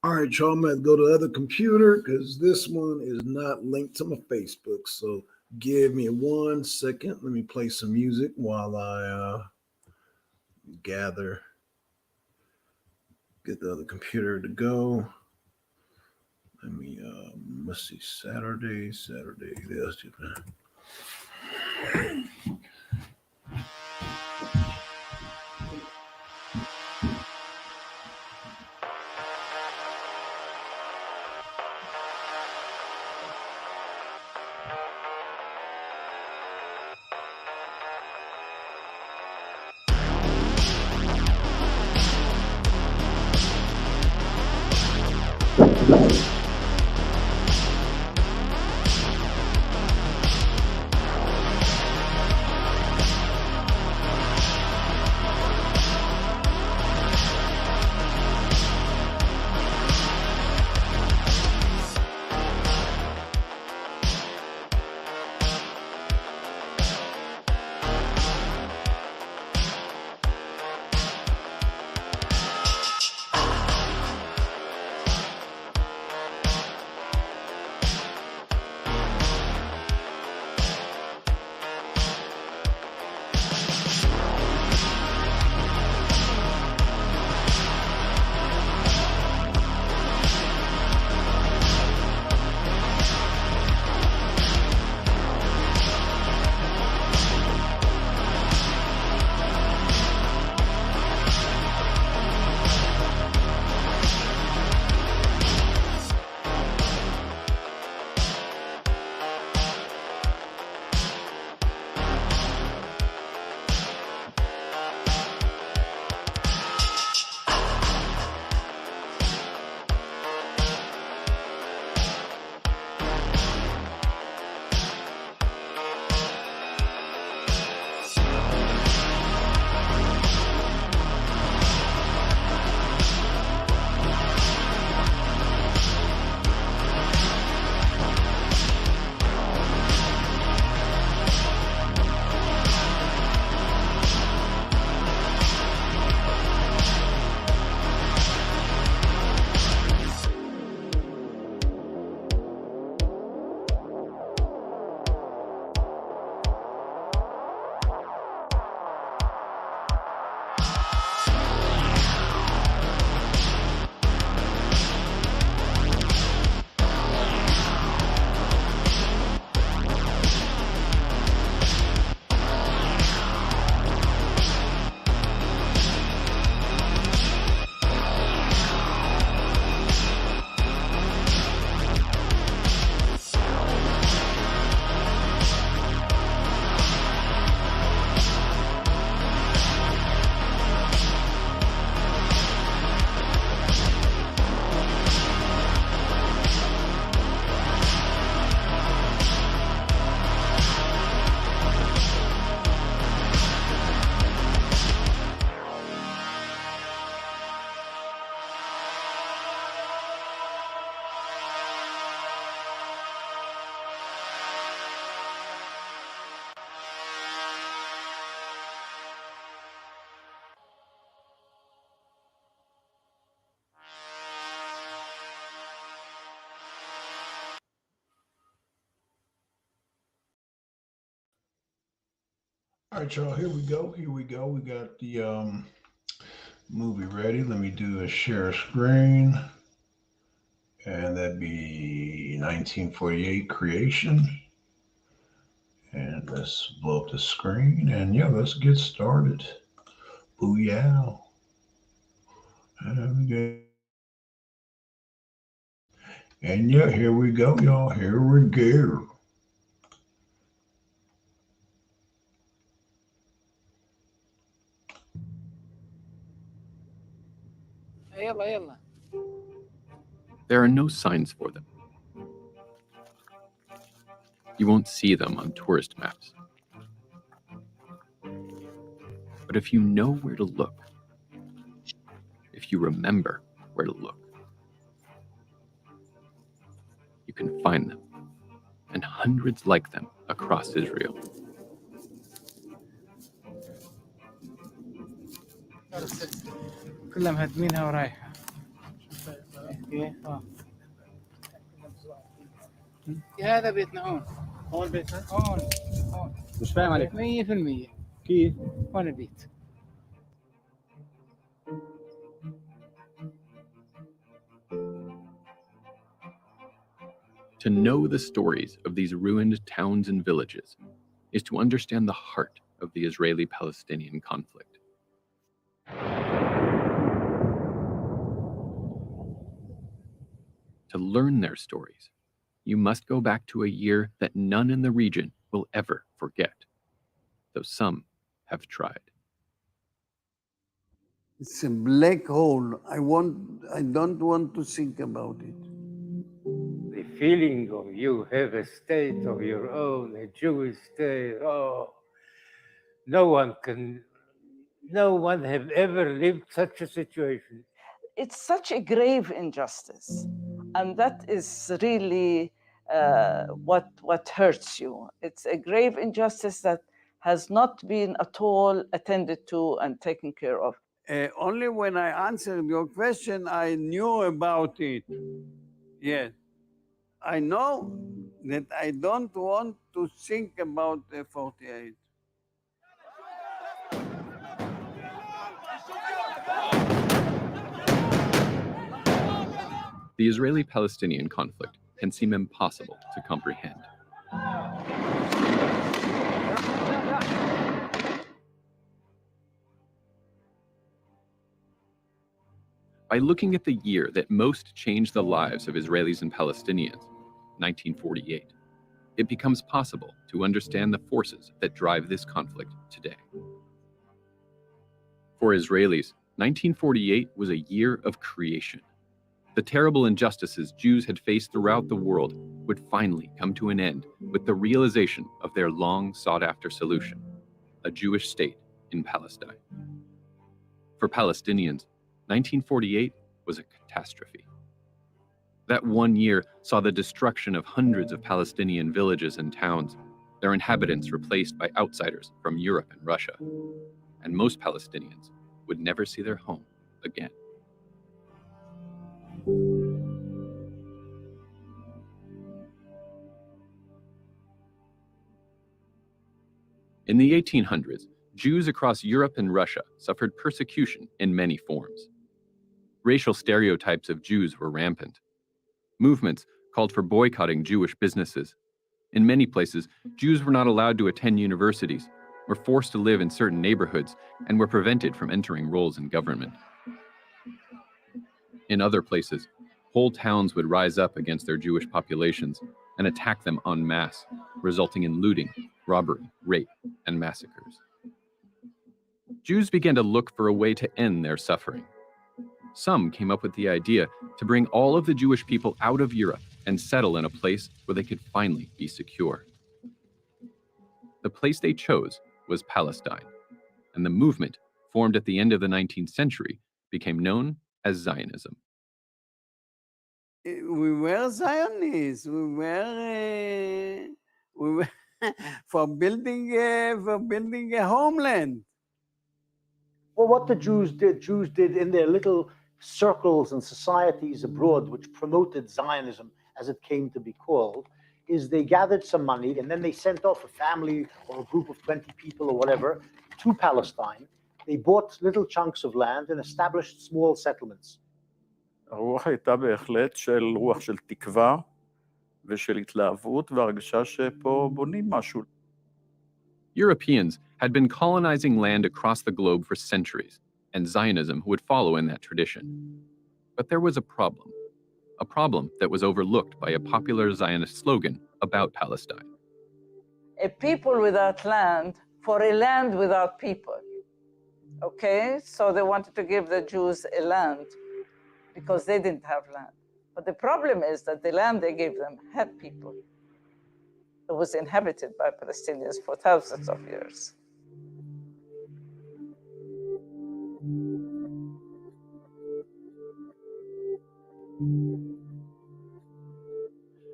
All right, y'all. I'm gonna go to the other computer because this one is not linked to my Facebook. So give me 1 second. Let me play some music while I gather, get the other computer to go. Let me let's see, Saturday. That's different. All right, y'all. Here we go. Here we go. We got the movie ready. Let me do a share screen, and that'd be 1948 Creation. And let's blow up the screen, and yeah, let's get started. Booyah! And, and yeah, here we go, y'all. Here we go. يلا يلا. There are no signs for them. You won't see them on tourist maps. But if you know where to look, if you remember where to look, you can find them, and hundreds like them across Israel. كلها مهدمينها ورايحة. كيف؟ هذا بيتنا هون. هون بيتنا؟ هون. مش فاهم عليك 100%. كيف؟ هون البيت. To know the stories of these ruined towns and villages is to understand the heart of the Israeli-Palestinian conflict. To learn their stories, you must go back to a year that none in the region will ever forget, though some have tried. It's a black hole. I don't want to think about it. The feeling of you have a state of your own, a Jewish state. Oh, no one have ever lived such a situation. It's such a grave injustice, and that is really what hurts you. It's a grave injustice that has not been at all attended to and taken care of. Only when I answered your question, I knew about it. Yes. I know that I don't want to think about 48. The Israeli-Palestinian conflict can seem impossible to comprehend. By looking at the year that most changed the lives of Israelis and Palestinians, 1948, it becomes possible to understand the forces that drive this conflict today. For Israelis, 1948 was a year of creation. The terrible injustices Jews had faced throughout the world would finally come to an end with the realization of their long sought-after solution, a Jewish state in Palestine. For Palestinians, 1948 was a catastrophe. That one year saw the destruction of hundreds of Palestinian villages and towns, their inhabitants replaced by outsiders from Europe and Russia, and most Palestinians would never see their home again. In the 1800s, Jews across Europe and Russia suffered persecution in many forms. Racial stereotypes of Jews were rampant. Movements called for boycotting Jewish businesses. In many places, Jews were not allowed to attend universities, were forced to live in certain neighborhoods, and were prevented from entering roles in government. In other places, whole towns would rise up against their Jewish populations and attack them en masse, resulting in looting, robbery, rape, and massacres. Jews began to look for a way to end their suffering. Some came up with the idea to bring all of the Jewish people out of Europe and settle in a place where they could finally be secure. The place they chose was Palestine, and the movement, formed at the end of the 19th century, became known as Zionism. We were Zionists. We were for building a homeland. Well, what the Jews did in their little circles and societies abroad, which promoted Zionism, as it came to be called, is they gathered some money and then they sent off a family or a group of 20 people or whatever to Palestine. They bought little chunks of land and established small settlements. הרוח הייתה בהחלט של רוח של תקווה ושל התלהבות והרגשה שפה בונים משהו. Europeans had been colonizing land across the globe for centuries, and Zionism would follow in that tradition. But there was a problem that was overlooked by a popular Zionist slogan about Palestine. A people without land for a land without people. Okay, so they wanted to give the Jews a land because they didn't have land. But the problem is that the land they gave them had people. It was inhabited by Palestinians for thousands of years.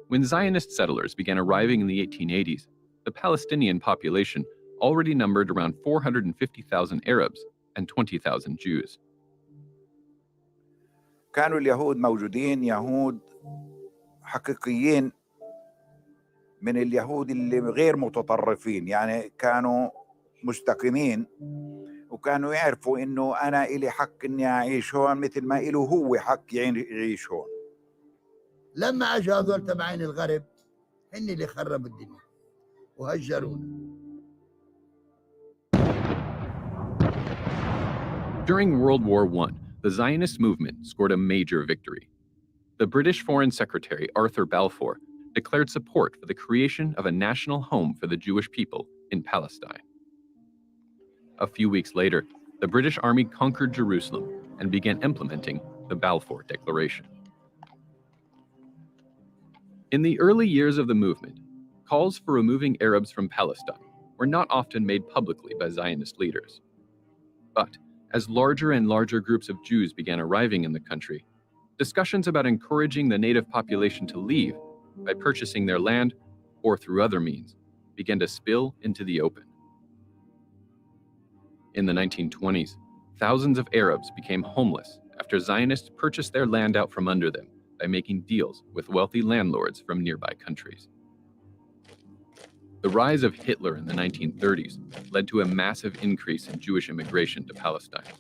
When Zionist settlers began arriving in the 1880s, the Palestinian population already numbered around 450,000 Arabs and 20,000 Jews. كانوا اليهود موجودين، يهود حقيقيين من اليهود اللي غير متطرفين، يعني كانوا مستقيمين وكانوا يعرفوا إنه أنا إلي حق إني أعيش هون مثل ما إله هو حق يعيش هون. لما اجوا هذول تبعين الغرب هن اللي خربوا الدنيا وهجرونا. During World War I, the Zionist movement scored a major victory. The British Foreign Secretary Arthur Balfour declared support for the creation of a national home for the Jewish people in Palestine. A few weeks later, the British Army conquered Jerusalem and began implementing the Balfour Declaration. In the early years of the movement, calls for removing Arabs from Palestine were not often made publicly by Zionist leaders. But as larger and larger groups of Jews began arriving in the country, discussions about encouraging the native population to leave by purchasing their land or through other means began to spill into the open. In the 1920s, thousands of Arabs became homeless after Zionists purchased their land out from under them by making deals with wealthy landlords from nearby countries. The rise of Hitler in the 1930s led to a massive increase in Jewish immigration to Palestine.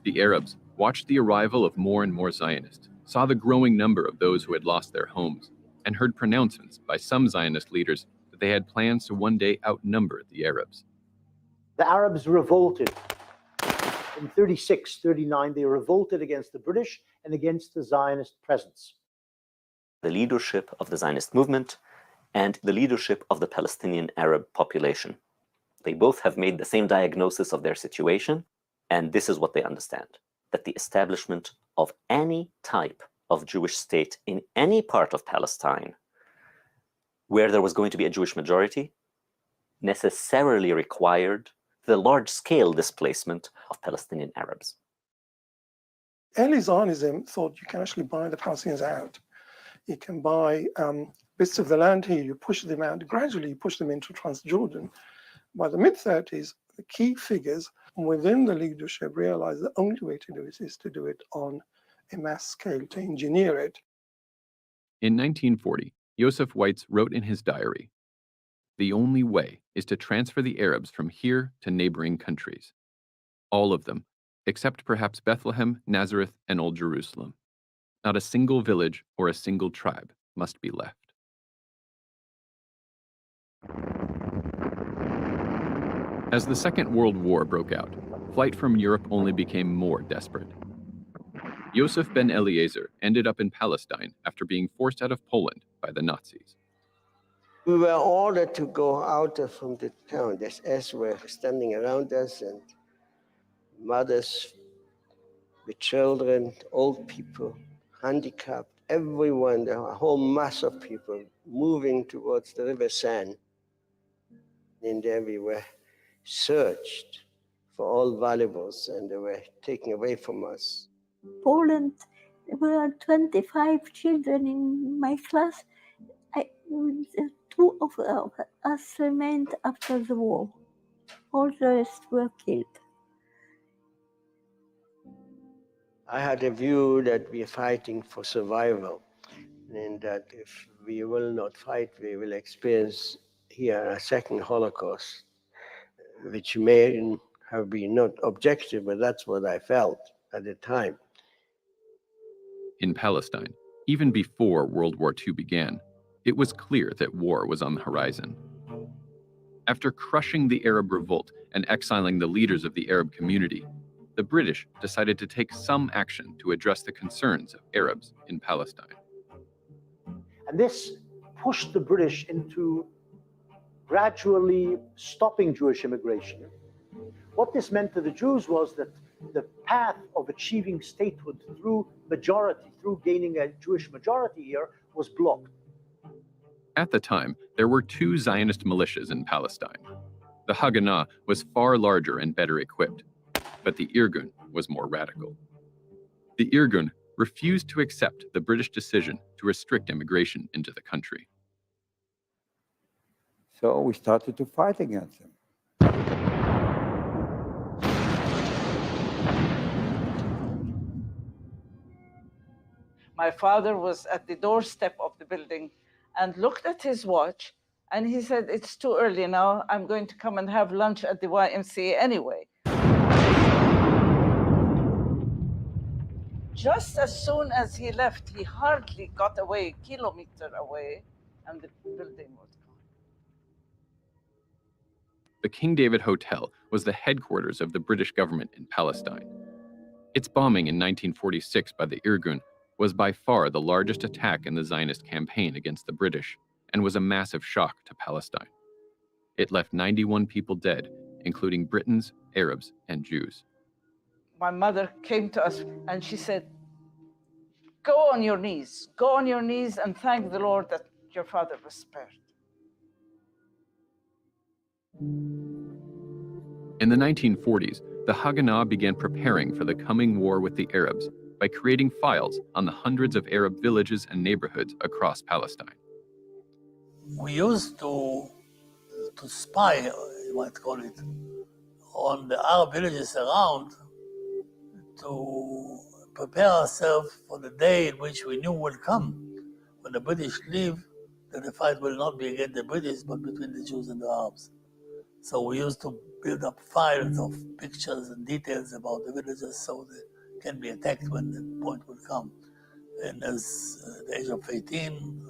The Arabs watched the arrival of more and more Zionists, saw the growing number of those who had lost their homes, and heard pronouncements by some Zionist leaders that they had plans to one day outnumber the Arabs. The Arabs revolted. In 36, 39, they revolted against the British and against the Zionist presence. The leadership of the Zionist movement and the leadership of the Palestinian Arab population. They both have made the same diagnosis of their situation, and this is what they understand, that the establishment of any type of Jewish state in any part of Palestine where there was going to be a Jewish majority necessarily required the large-scale displacement of Palestinian Arabs. Early Zionism thought you can actually buy the Palestinians out. You can buy bits of the land here, you push them out, gradually you push them into Transjordan. By the mid-30s, the key figures within the leadership realized the only way to do it is to do it on a mass scale, to engineer it. In 1940, Yosef Weitz wrote in his diary, "The only way is to transfer the Arabs from here to neighboring countries. All of them, except perhaps Bethlehem, Nazareth, and Old Jerusalem. Not a single village or a single tribe must be left." As the Second World War broke out, flight from Europe only became more desperate. Yosef ben Eliezer ended up in Palestine after being forced out of Poland by the Nazis. We were ordered to go out from the town. The SS were standing around us, and mothers with children, old people, handicapped, everyone, the whole mass of people moving towards the River Seine. And there we were searched for all valuables, and they were taken away from us. Poland, there were 25 children in my class. Two of us remained after the war. All the rest were killed. I had a view that we are fighting for survival, and that if we will not fight, we will experience here a second Holocaust, which may have been not objective, but that's what I felt at the time. In Palestine, even before World War II began, it was clear that war was on the horizon. After crushing the Arab revolt and exiling the leaders of the Arab community, the British decided to take some action to address the concerns of Arabs in Palestine. And this pushed the British into gradually stopping Jewish immigration. What this meant to the Jews was that the path of achieving statehood through majority, through gaining a Jewish majority here, was blocked. At the time, there were two Zionist militias in Palestine. The Haganah was far larger and better equipped, but the Irgun was more radical. The Irgun refused to accept the British decision to restrict immigration into the country. So we started to fight against them. My father was at the doorstep of the building and looked at his watch, and he said, "It's too early now. I'm going to come and have lunch at the YMCA anyway." Just as soon as he left, he hardly got away, a kilometer away, and the building was gone. The King David Hotel was the headquarters of the British government in Palestine. Its bombing in 1946 by the Irgun was by far the largest attack in the Zionist campaign against the British and was a massive shock to Palestine. It left 91 people dead, including Britons, Arabs, and Jews. My mother came to us and she said, go on your knees and thank the Lord that your father was spared. In the 1940s, the Haganah began preparing for the coming war with the Arabs by creating files on the hundreds of Arab villages and neighborhoods across Palestine. We used to spy, you might call it, on the Arab villages around to prepare ourselves for the day in which we knew will come, when the British leave, that the fight will not be against the British, but between the Jews and the Arabs. So we used to build up files of pictures and details about the villages so they can be attacked when the point will come. And as at the age of 18,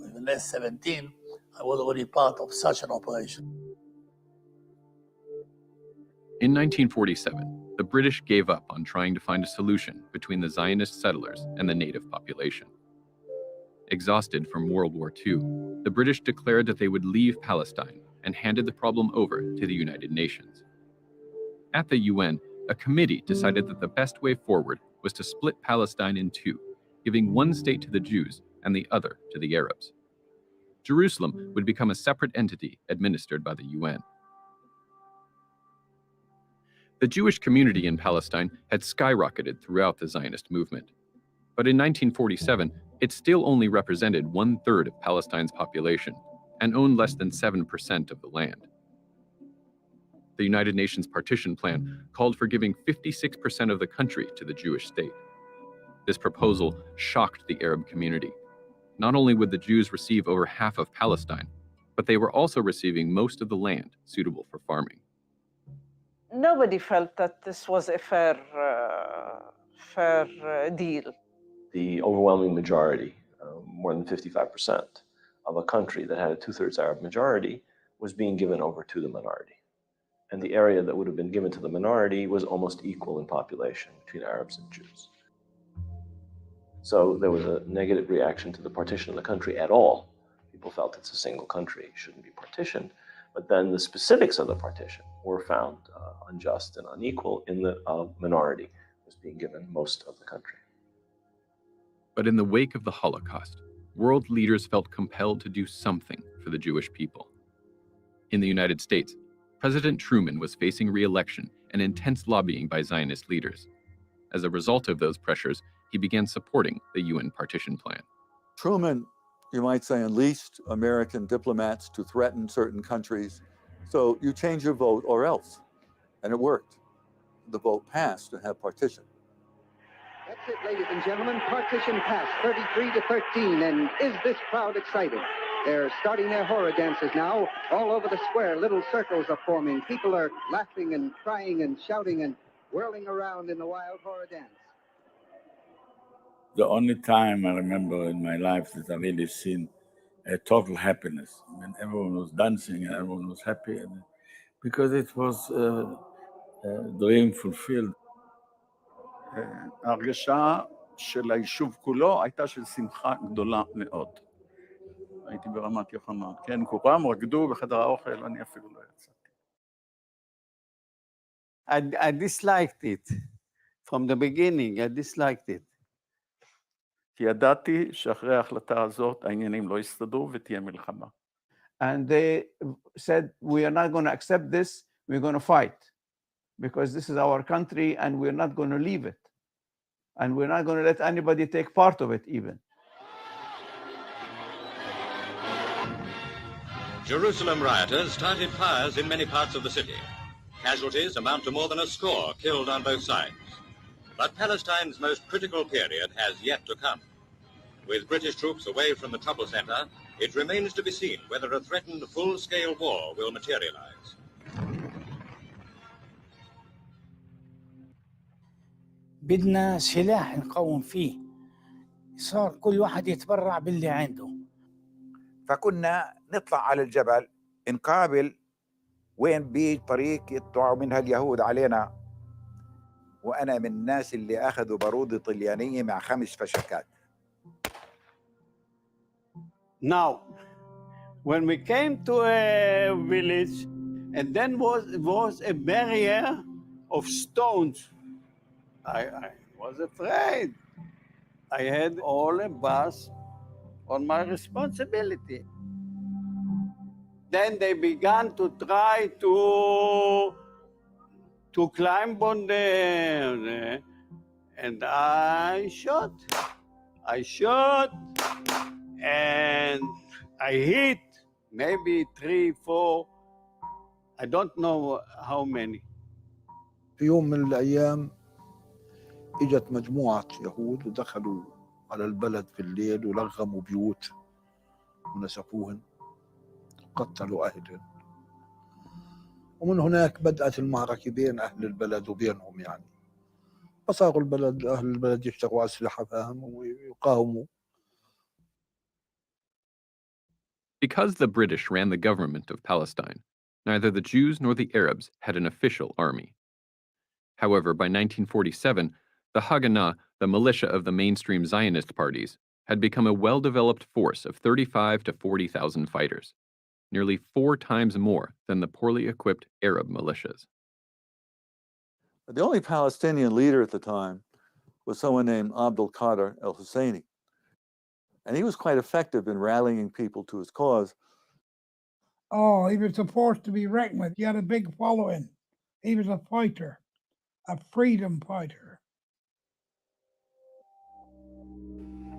even less 17, I was already part of such an operation. In 1947, the British gave up on trying to find a solution between the Zionist settlers and the native population. Exhausted from World War II, the British declared that they would leave Palestine and handed the problem over to the United Nations. At the UN, a committee decided that the best way forward was to split Palestine in two, giving one state to the Jews and the other to the Arabs. Jerusalem would become a separate entity administered by the UN. The Jewish community in Palestine had skyrocketed throughout the Zionist movement. But in 1947, it still only represented 1/3 of Palestine's population and owned less than 7% of the land. The United Nations partition plan called for giving 56% of the country to the Jewish state. This proposal shocked the Arab community. Not only would the Jews receive over half of Palestine, but they were also receiving most of the land suitable for farming. Nobody felt that this was a fair deal. The overwhelming majority, more than 55% of a country that had a 2/3 Arab majority, was being given over to the minority. And the area that would have been given to the minority was almost equal in population between Arabs and Jews. So there was a negative reaction to the partition of the country at all. People felt it's a single country, it shouldn't be partitioned. But then the specifics of the partition were found unjust and unequal in the minority was being given most of the country. But in the wake of the Holocaust, world leaders felt compelled to do something for the Jewish people. In the United States, President Truman was facing re-election and intense lobbying by Zionist leaders. As a result of those pressures, he began supporting the UN partition plan. Truman, you might say, unleashed American diplomats to threaten certain countries. So you change your vote or else. And it worked. The vote passed to have partition. That's it, ladies and gentlemen. Partition passed 33-13. And is this crowd excited? They're starting their horror dances now. All over the square, little circles are forming. People are laughing and crying and shouting and whirling around in the wild horror dance. The only time I remember in my life that I really seen a total happiness. When everyone was dancing and everyone was happy, and because it was a dream fulfilled. ההרגשה של היישוב כולו הייתה של שמחה גדולה מאוד. הייתי ברמת יוחנן. כן, כולם רקדו בחדר האוכל, אני אפילו לא יצאתי. I disliked it. From the beginning, I disliked it. כי ידעתי שאחרי ההחלטה הזאת העניינים לא יסתדרו ותהיה מלחמה. And they said, we are not going to accept this, we're going to fight. Because this is our country and we're not going to leave it. And we're not going to let anybody take part of it even. Jerusalem rioters started fires in many parts of the city. Casualties amount to more than a score killed on both sides. But Palestine's most critical period has yet to come. With British troops away from the trouble center, it remains to be seen whether a threatened full-scale war will materialize. بدنا سلاح نقوم فيه. صار كل واحد يتبرع باللي عنده. فكنا نطلع على الجبل نقابل وين بيجي طريق يطلعوا منها اليهود علينا، وأنا من الناس اللي أخذوا بارودة طليانية مع 5 فشكات. Now, when we came to a village, and then was a barrier of stones, I was afraid. I had all a bus on my responsibility. Then they began to try to climb on there, and I shot, and I hit maybe 3, 4, I don't know how many. في يوم من الأيام إجت مجموعة يهود ودخلوا على البلد في الليل ولغموا بيوت ونسفوهن، قتلوا أهلهن، ومن هناك بدأت المعركة بين أهل البلد وبينهم يعني، فصاروا أهل البلد يشتغلوا أسلحة فاهم ويقاوموا. Because the British ran the government of Palestine, neither the Jews nor the Arabs had an official army. However, by 1947, the Haganah, the militia of the mainstream Zionist parties, had become a well-developed force of 35,000 to 40,000 fighters, nearly 4 times more than the poorly equipped Arab militias. The only Palestinian leader at the time was someone named Abdul Qadir al-Husseini. And he was quite effective in rallying people to his cause. Oh, he was a force to be reckoned with. He had a big following. He was a fighter, a freedom fighter.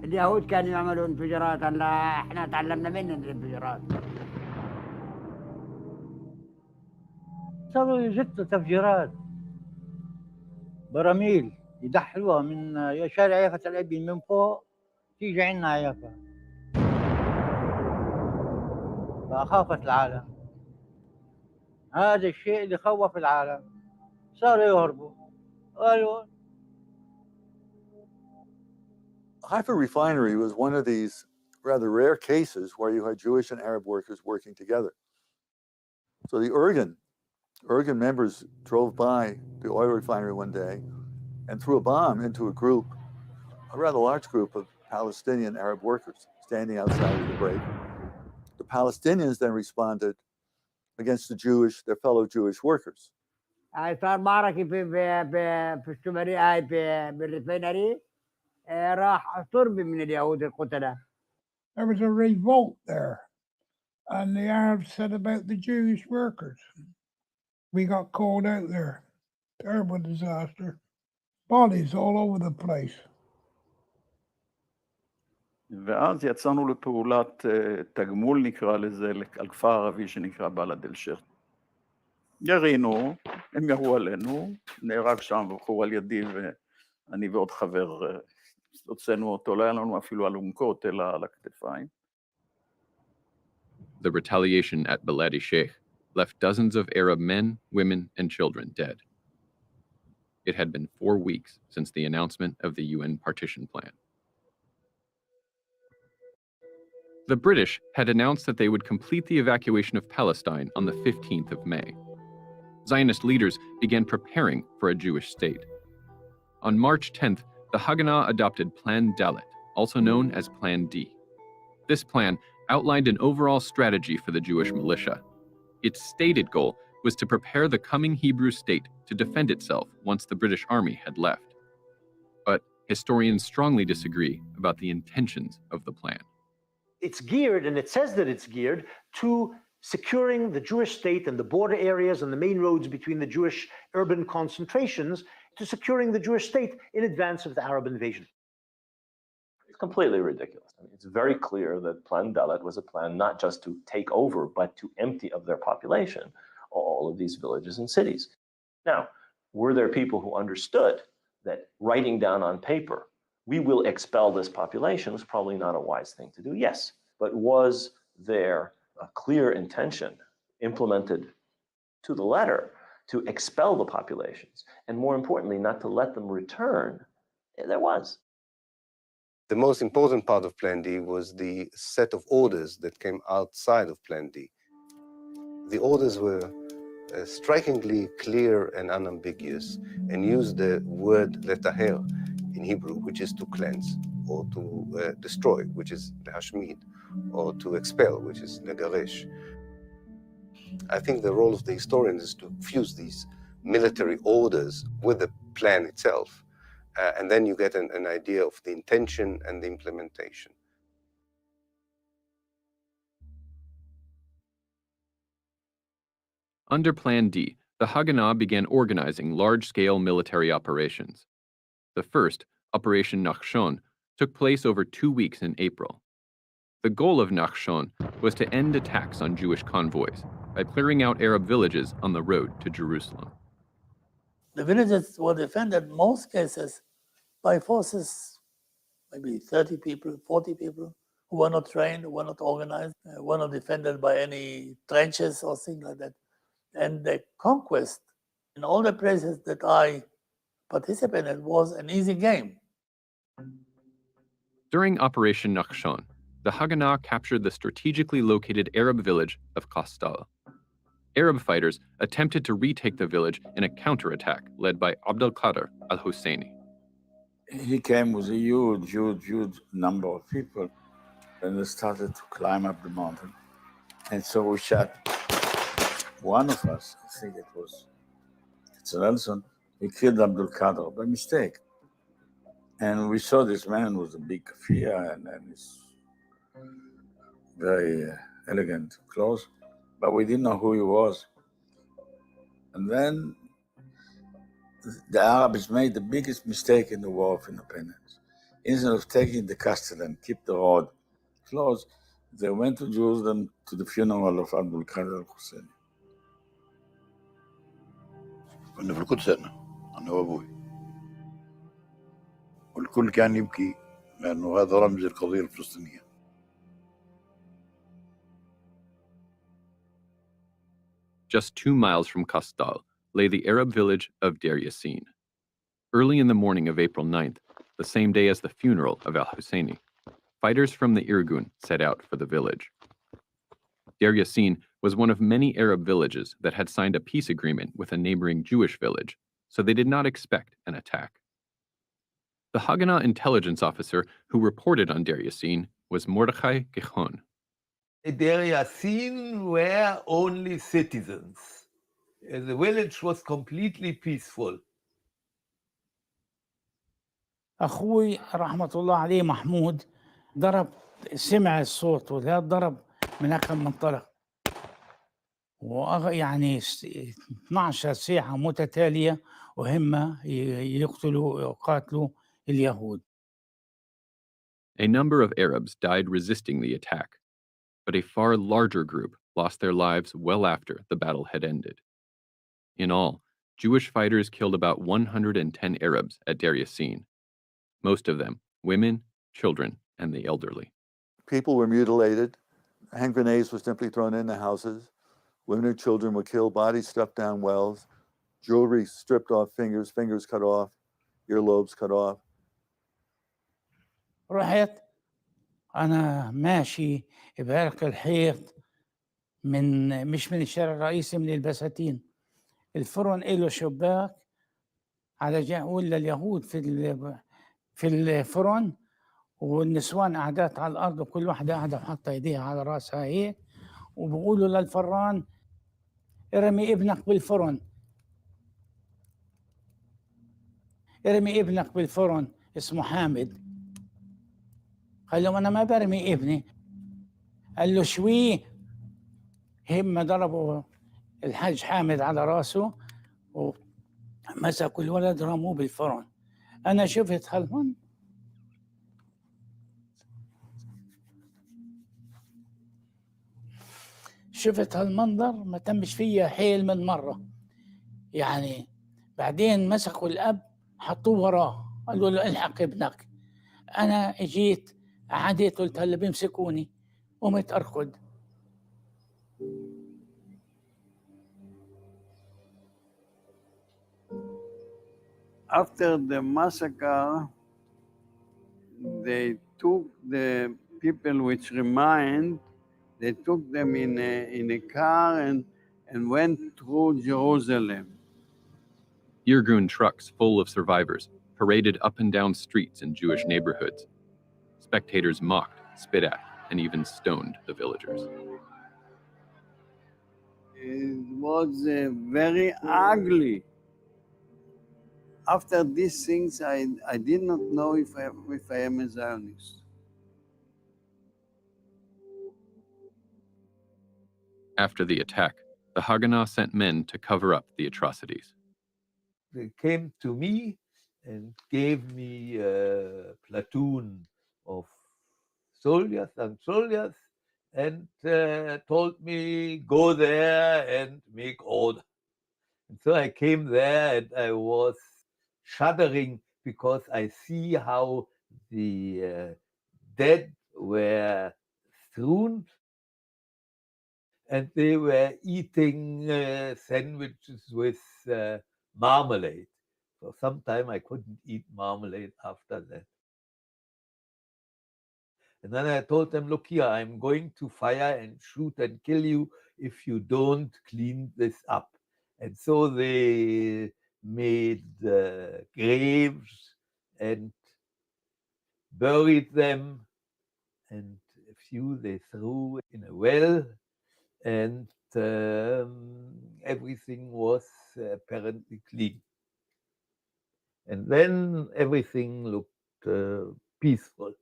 اليهود كانوا يعملوا انفجارات، احنا تعلمنا منهم الانفجارات. صاروا يزتوا تفجيرات، براميل يدحلوها من شارع يافا الأبين من فوق تيجي عنا يافا، فأخافت العالم. هذا الشيء اللي خوف العالم، صاروا يهربوا. قالوا Haifa Refinery was one of these rather rare cases where you had Jewish and Arab workers working together. So the Irgun members drove by the oil refinery one day and threw a bomb into a rather large group of Palestinian Arab workers standing outside of the break. The Palestinians then responded against their fellow Jewish workers. صار معركة في الشمالية هاي بالريفينري، راح طرب من اليهود القتلة. There was a revolt there, and the Arabs said about the Jewish workers. We got called out there. Terrible disaster. Bodies all over the place. ואז יצאנו לפעולת תגמול, נקרא לזה, על כפר ערבי שנקרא בלד אל-שייח. ירינו, הם ירו עלינו, נהרג שם בחור על ידי, ואני ועוד חבר הוצאנו אותו, לא היה לנו אפילו אלונקות, אלא על הכתפיים. The retaliation at Balad el-Sheikh left dozens of Arab men, women, and children dead. It had been 4 weeks since the announcement of the UN partition plan. The British had announced that they would complete the evacuation of Palestine on the 15th of May. Zionist leaders began preparing for a Jewish state. On March 10th, the Haganah adopted Plan Dalet, also known as Plan D. This plan outlined an overall strategy for the Jewish militia. Its stated goal was to prepare the coming Hebrew state to defend itself once the British army had left. But historians strongly disagree about the intentions of the plan. It's geared, and it says that it's geared, to securing the Jewish state and the border areas and the main roads between the Jewish urban concentrations, to securing the Jewish state in advance of the Arab invasion. It's completely ridiculous. I mean, it's very clear that Plan Dalet was a plan not just to take over, but to empty of their population all of these villages and cities. Now, were there people who understood that writing down on paper we will expel this population was probably not a wise thing to do, yes. But was there a clear intention implemented to the letter to expel the populations? And more importantly, not to let them return? There was. The most important part of Plan D was the set of orders that came outside of Plan D. The orders were strikingly clear and unambiguous and used the word letaher in Hebrew, which is to cleanse, or to destroy, which is lehashmid, or to expel, which is legaresh. I think the role of the historian is to fuse these military orders with the plan itself, and then you get an idea of the intention and the implementation. Under Plan D, the Haganah began organizing large-scale military operations. The first, Operation Nachshon, took place over 2 weeks in April. The goal of Nachshon was to end attacks on Jewish convoys by clearing out Arab villages on the road to Jerusalem. The villages were defended in most cases by forces, maybe 30 people, 40 people, who were not trained, who were not organized, were not defended by any trenches or things like that. And the conquest in all the places that I participated was an easy game. During Operation Nachshon, the Haganah captured the strategically located Arab village of Kastal. Arab fighters attempted to retake the village in a counterattack led by Abdel Qadir al-Husseini. He came with a huge number of people, and they started to climb up the mountain. And so we shot one of us, I think it was Nelson. We killed Abdul Qadir by mistake. And we saw this man with a big kafia and his very elegant clothes, but we didn't know who he was. And then the Arabs made the biggest mistake in the War of Independence. Instead of taking the castle and keep the road closed, they went to Jerusalem to the funeral of Abdul Qadir al-Husseini. كنا في القدس أنا وأبوي، والكل كان يبكي لأنه هذا رمز القضية الفلسطينية. Just 2 miles from Kastal lay the Arab village of Deir Yassin. Early in the morning of April 9th, the same day as the funeral of al-Husseini, fighters from the Irgun set out for the village. Deir Yassin was one of many Arab villages that had signed a peace agreement with a neighboring Jewish village, so they did not expect an attack. The Haganah intelligence officer who reported on Deir Yassin was Mordechai Gichon. Deir Yassin were only citizens. The village was completely peaceful. أخوي رحمة الله عليه محمود ضرب، سمع الصوت ولا ضرب من أكم منطلق، ويعني 12 ساعة متتالية وهم يقتلوا ويقاتلوا اليهود. A number of Arabs died resisting the attack, but a far larger group lost their lives well after the battle had ended. In all, Jewish fighters killed about 110 Arabs at Deir Yassin, most of them women, children, and the elderly. People were mutilated. Hand grenades were simply thrown into houses. Women and children were killed, bodies stuffed down wells, jewelry stripped off fingers, fingers cut off, earlobes cut off. رحت أنا ماشي بعرق الحيط مش من الشارع الرئيسي، من البساتين. الفرن له شباك على ولا اليهود في الفرن، والنسوان قاعدات على الأرض وكل واحدة قاعدة وحاطة إيديها على راسها هيك، وبقولوا للفران ارمي ابنك بالفرن، ارمي ابنك بالفرن، اسمه حامد. قال لهم أنا ما برمي ابني. قال له شوي، هم ضربوا الحاج حامد على راسه ومسكوا الولد رموه بالفرن. أنا شفت هالمنظر، شفت هالمنظر ما تمش فيها حيل من مرة. يعني بعدين مسكوا الأب حطوه وراه، قالوا له الحق ابنك. أنا جيت عديت قلت هلا بيمسكوني، قمت أركض. After the massacre, they took the people which remained, they took them in a car and went through Jerusalem. Irgun trucks full of survivors paraded up and down streets in Jewish neighborhoods. Spectators mocked, spit at, and even stoned the villagers. It was very ugly. After these things, I did not know if I am a Zionist. After the attack, the Haganah sent men to cover up the atrocities. They came to me and gave me a platoon of soldiers and told me, go there and make order. And so I came there and I was shuddering because I see how the dead were strewn and they were eating sandwiches with marmalade. For some time I couldn't eat marmalade after that. And then I told them, look here, I'm going to fire and shoot and kill you if you don't clean this up. And so they made graves and buried them, and a few they threw in a well, and everything was apparently clean. And then everything looked peaceful.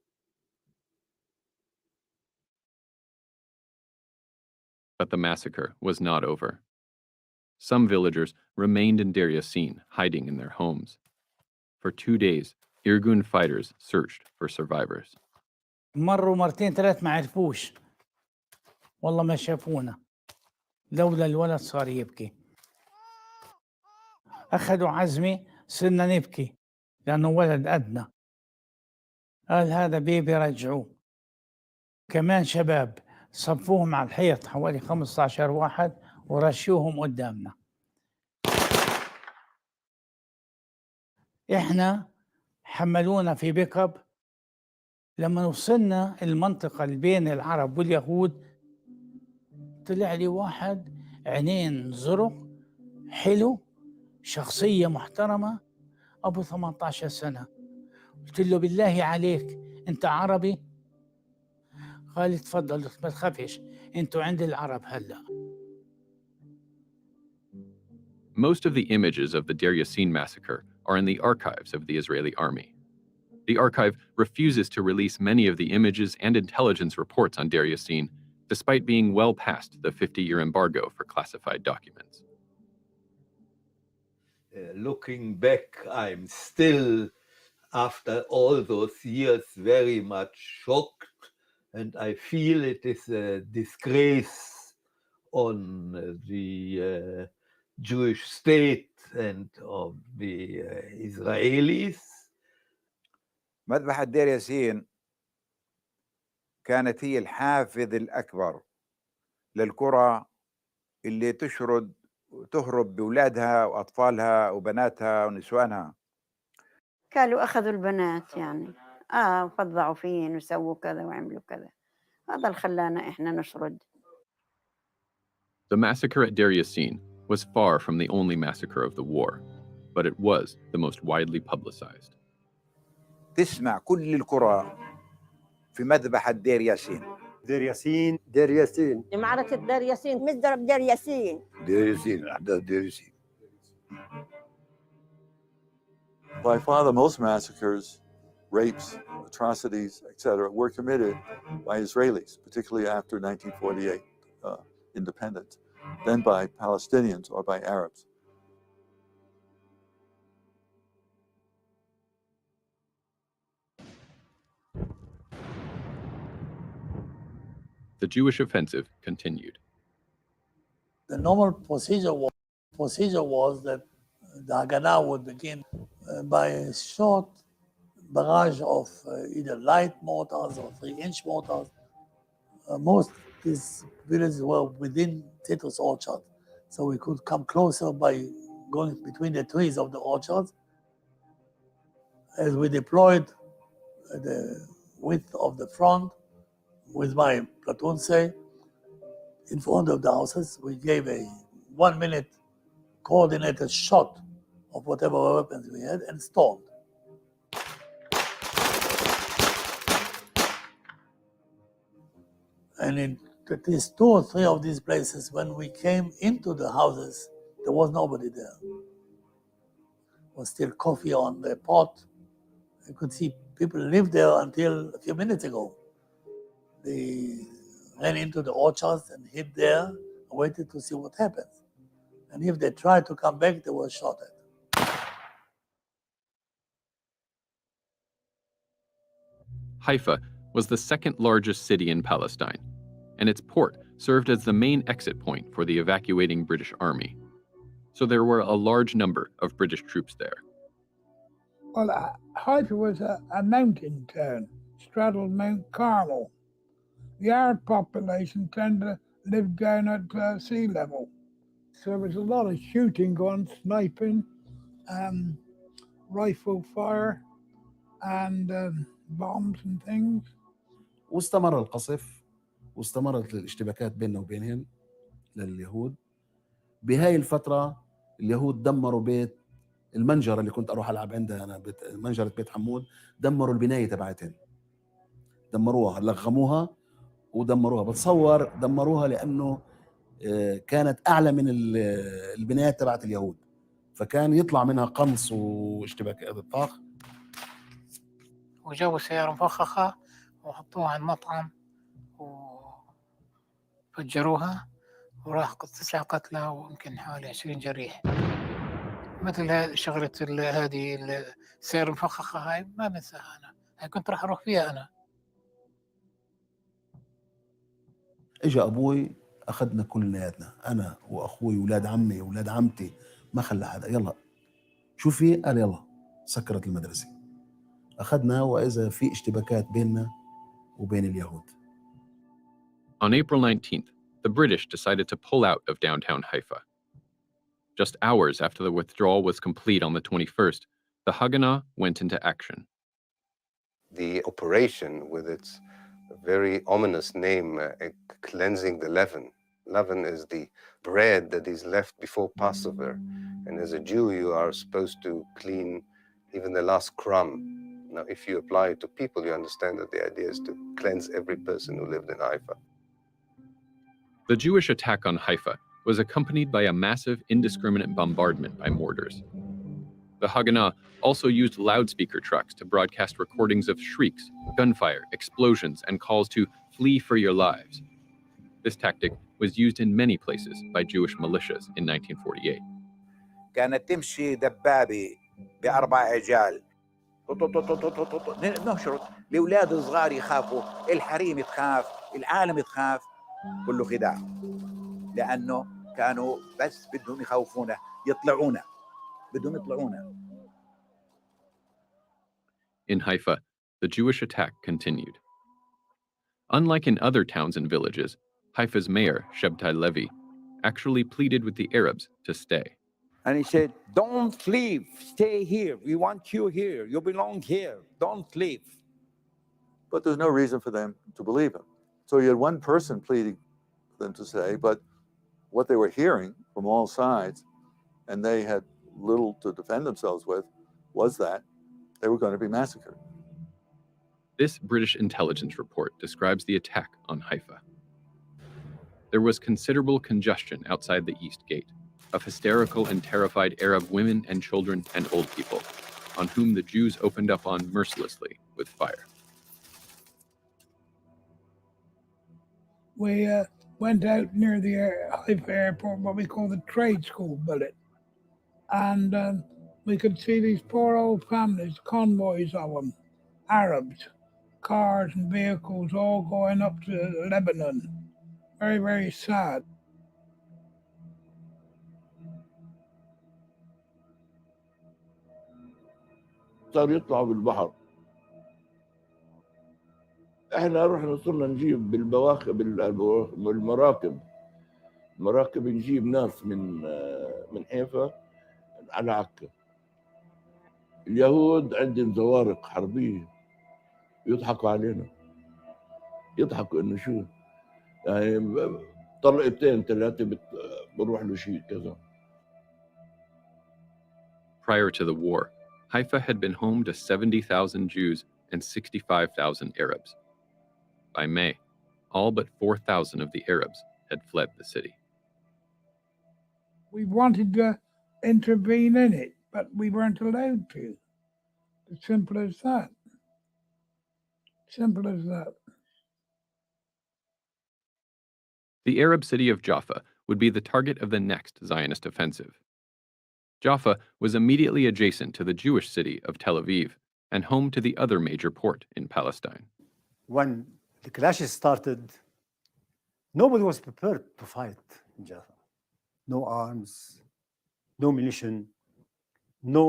But the massacre was not over. Some villagers remained in Deir Yassin, hiding in their homes. For 2 days, Irgun fighters searched for survivors. مروا مرتين ثلاث ما عرفوش، والله ما شافونا، لولا الولد صار يبكي. أخذوا عزمي صرنا نبكي لأنه ولد أدنى. قال هذا بيبي رجعوه. كمان شباب صفوهم على الحيط حوالي 15 واحد ورشوهم قدامنا. إحنا حملونا في بيك اب. لما وصلنا المنطقة اللي بين العرب واليهود طلع لي واحد عينين زرق حلو، شخصية محترمة، أبو 18 سنة. قلت له بالله عليك أنت عربي؟ قال تفضل ما تخافش أنتوا عند العرب هلأ. Most of the images of the Deir Yassin massacre are in the archives of the Israeli army. The archive refuses to release many of the images and intelligence reports on Deir Yassin, despite being well past the 50-year embargo for classified documents. Looking back, I'm still, after all those years, very much shocked, and I feel it is a disgrace on the Jewish state and of the Israelis. مذبحة دير ياسين كانت هي الحافز الأكبر للقرى اللي تهرب بأولادها وأطفالها وبناتها ونسوانها. قالوا أخذوا البنات يعني وفضعوا فين وسووا كذا وعملوا كذا. هذا اللي خلانا إحنا نشرد. The massacre at Deir Yassin was far from the only massacre of the war, but it was the most widely publicized. تسمع كل القرى في مذبحة دير ياسين. دير ياسين دير ياسين معركة دير ياسين مزدرب دير ياسين دير ياسين أحداث دير ياسين. By far the most massacres, rapes, atrocities, etc., were committed by Israelis, particularly after 1948 independence, then by Palestinians or by Arabs. The Jewish offensive continued. The normal procedure was that the Haganah would begin by a short barrage of either light mortars or 3-inch mortars. Most these villages were within citrus orchards, so we could come closer by going between the trees of the orchards. As we deployed the width of the front with my platoon, say, in front of the houses, we gave a 1-minute coordinated shot of whatever weapons we had and stormed. And in at least 2 or 3 of these places, when we came into the houses, there was nobody there. There was still coffee on the pot. You could see people lived there until a few minutes ago. They ran into the orchards and hid there and waited to see what happens. And if they tried to come back, they were shot at. Haifa was the second largest city in Palestine, and its port served as the main exit point for the evacuating British army. So there were a large number of British troops there. Well, Haifa was a mountain town, straddled Mount Carmel. The Arab population tended to live down at sea level. So there was a lot of shooting going, sniping, rifle fire, and bombs and things. واستمر القصف واستمرت الاشتباكات بيننا وبينهم لليهود. بهاي الفترة اليهود دمروا بيت المنجرة اللي كنت أروح ألعب عندها أنا، منجرة بيت حمود، دمروا البناية تبعتهم، دمروها، لغموها ودمروها. بتصور دمروها لأنه كانت أعلى من البنايات تبعت اليهود، فكان يطلع منها قنص واشتباكات الطاخ. وجابوا سيارة مفخخة وحطوها على المطعم وفجروها، وراح 9 قتلى ويمكن حوالي 20 جريح. مثل شغلة هذه السيارة المفخخة هاي ما بنساها أنا، هاي كنت راح أروح فيها أنا. اجى ابوي اخذنا كلياتنا، انا واخوي واولاد عمي واولاد عمتي، ما خلى حدا. يلا شو في؟ قال يلا سكرت المدرسه. اخذنا واذا في اشتباكات بيننا وبين اليهود. On April 19th, the British decided to pull out of downtown Haifa. Just hours after the withdrawal was complete on the 21st, the Haganah went into action. The operation, with its very ominous name, cleansing the leaven. Leaven is the bread that is left before Passover. And as a Jew, you are supposed to clean even the last crumb. Now, if you apply it to people, you understand that the idea is to cleanse every person who lived in Haifa. The Jewish attack on Haifa was accompanied by a massive indiscriminate bombardment by mortars. The Haganah also used loudspeaker trucks to broadcast recordings of shrieks, gunfire, explosions, and calls to flee for your lives. This tactic was used in many places by Jewish militias in 1948. كانت تمشي دبابة ب4 عجال نشرت الأولاد الصغار يخافوا، الحريم تخاف، العالم تخاف، كله خداع، لأنه كانوا بس بدهم يخوفونا، يطلعونا، بدهم يطلعونا. In Haifa, the Jewish attack continued. Unlike in other towns and villages, Haifa's mayor, Shabtai Levy, actually pleaded with the Arabs to stay. And he said, don't leave, stay here. We want you here. You belong here. Don't leave. But there's no reason for them to believe him. So you had one person pleading for them to say, but what they were hearing from all sides, and they had little to defend themselves with, was that they were going to be massacred. This British intelligence report describes the attack on Haifa. There was considerable congestion outside the East Gate of hysterical and terrified Arab women and children and old people, on whom the Jews opened up on mercilessly with fire. We went out near the Haifa airport, what we call the trade school bullet, and we could see these poor old families, convoys of them, Arabs, cars and vehicles all going up to Lebanon. Very, very sad. صاروا يطلعوا بالبحر احنا رحنا صرنا نجيب بالمراكب نجيب ناس من حيفا على عكا. اليهود عندهم زوارق حربية يضحكوا علينا، يضحكوا انه شو يعني طلقتين ثلاثة بروح له شيء كذا. Prior to the war, Haifa had been home to 70,000 Jews and 65,000 Arabs. By May, all but 4,000 of the Arabs had fled the city. We wanted to intervene in it, but we weren't allowed to. As simple as that. Simple as that. The Arab city of Jaffa would be the target of the next Zionist offensive. Jaffa was immediately adjacent to the Jewish city of Tel Aviv and home to the other major port in Palestine. When the clashes started, nobody was prepared to fight in Jaffa. No arms, no munition, no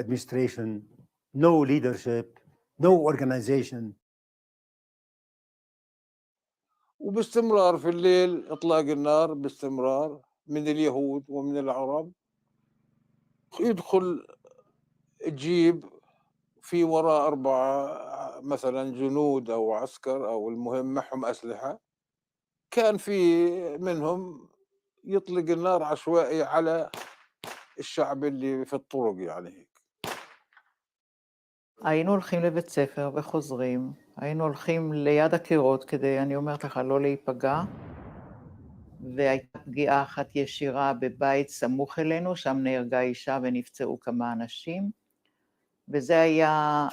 administration, no leadership, no organization. وباستمرار في الليل اطلاق النار باستمرار من اليهود ومن العرب. يدخل جيب في وراء 4 مثلا جنود او عسكر او المهم معهم اسلحه. كان في منهم يطلق النار عشوائي على الشعب اللي في الطرق يعني هيك. היינו הולכים לבית ספר וחוזרים, היינו הולכים ליד הקירות כדי, אני אומרת לך, לא להיפגע, והייתה פגיעה אחת ישירה בבית סמוך אלינו, שם נהרגה אישה ונפצעו כמה אנשים, וזה היה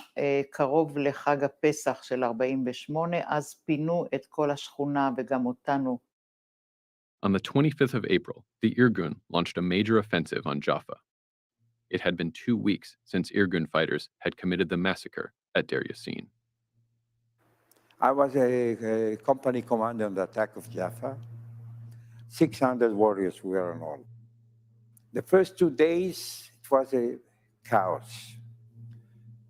קרוב לחג הפסח של 48, אז פינו את כל השכונה וגם אותנו. On the 25th of April, the Irgun launched a major offensive on Jaffa. It had been 2 weeks since Irgun fighters had committed the massacre at Deir Yassin. I was a company commander on the attack of Jaffa. 600 warriors were in all. The first 2 days, it was a chaos.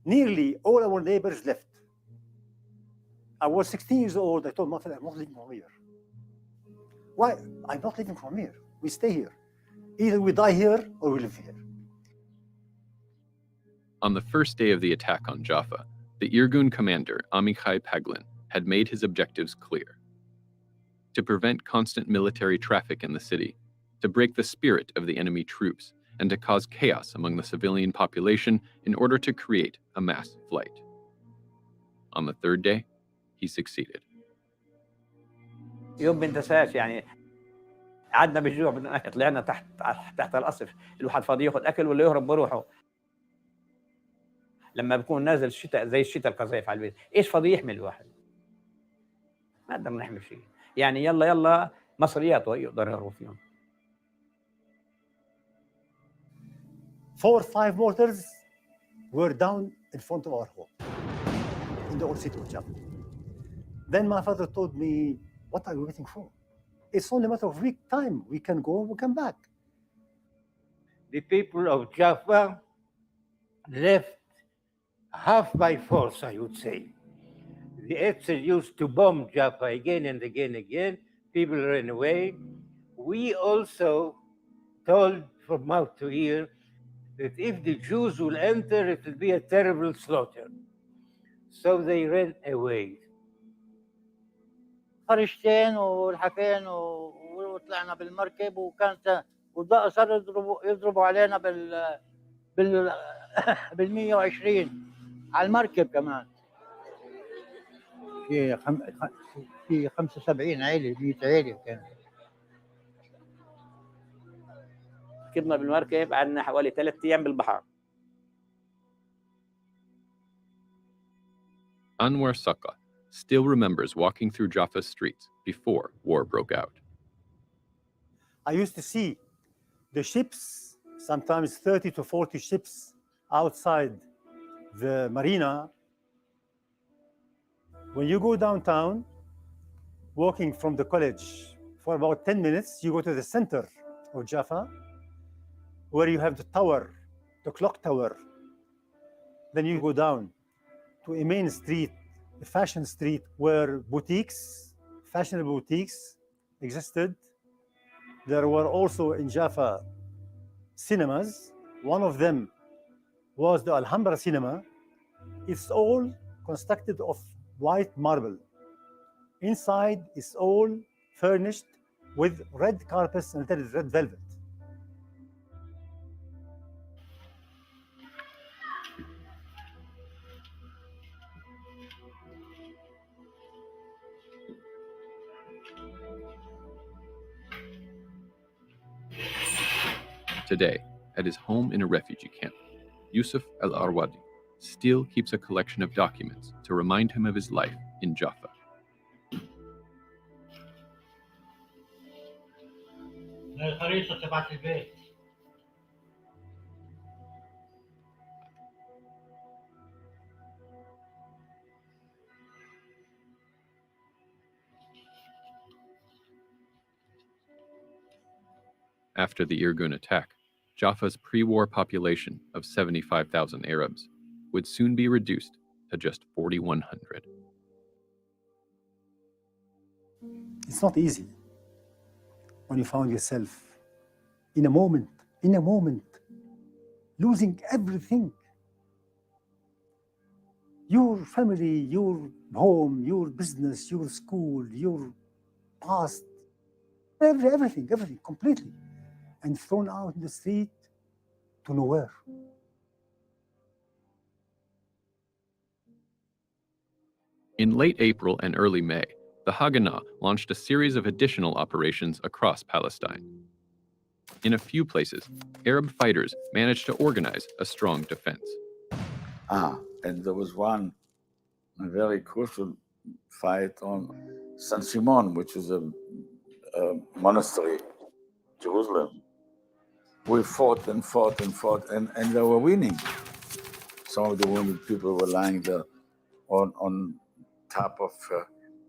Nearly all our neighbors left. I was 16 years old. I told my father, I'm not leaving from here. Why? I'm not leaving from here. We stay here. Either we die here or we live here. On the first day of the attack on Jaffa, the Irgun commander Amichai Paglin had made his objectives clear: to prevent constant military traffic in the city, to break the spirit of the enemy troops, and to cause chaos among the civilian population in order to create a mass flight. On the third day, he succeeded. يوم بنتساش يعني قعدنا بالجوع بدنا اكل، طلعنا تحت القصف، الواحد فاضي ياخذ اكل ولا يهرب بروحه. لما بكون نازل الشتاء زي الشتاء القذيف على البيت، ايش فاضي يحمل الواحد؟ ما نقدر نحمل شيء، يعني يلا مصريات يقدر يهربوا فيهم. 4 or 5 mortars were down in front of our home in the old city of Jaffa. Then my father told me, what are you waiting for? It's only a matter of week time. We can go, we come back. The people of Jaffa left half by force, I would say. The Etzel used to bomb Jaffa again and again. People ran away. We also told from mouth to ear that if the Jews will enter, it will be a terrible slaughter. So they ran away. خرجتين والحكين وطلعنا بالمركب وكانت صاروا يضربوا علينا بال 120 على المركب كمان. في 75 عيلة 100 عيلة كانت. ركبنا بالمركب قعدنا حوالي 3 أيام بالبحر. Anwar Saka still remembers walking through Jaffa's streets before war broke out. I used to see the ships, sometimes 30 to 40 ships outside the marina. When you go downtown, walking from the college for about 10 minutes, you go to the center of Jaffa, where you have the tower, the clock tower. Then you go down to a main street, fashion street where boutiques, fashionable boutiques existed. There were also in Jaffa cinemas. One of them was the Alhambra cinema. It's all constructed of white marble. Inside is all furnished with red carpets and red velvet. Today, at his home in a refugee camp, Yusuf al-Arwadi still keeps a collection of documents to remind him of his life in Jaffa. After the Irgun attack, Jaffa's pre-war population of 75,000 Arabs would soon be reduced to just 4,100. It's not easy when you found yourself in a moment, losing everything. Your family, your home, your business, your school, your past, everything completely. And thrown out in the street to nowhere. In late April and early May, the Haganah launched a series of additional operations across Palestine. In a few places, Arab fighters managed to organize a strong defense. And there was one very crucial fight on San Simon, which is a monastery, Jerusalem. We fought and they were winning. Some of the wounded people were lying there on top of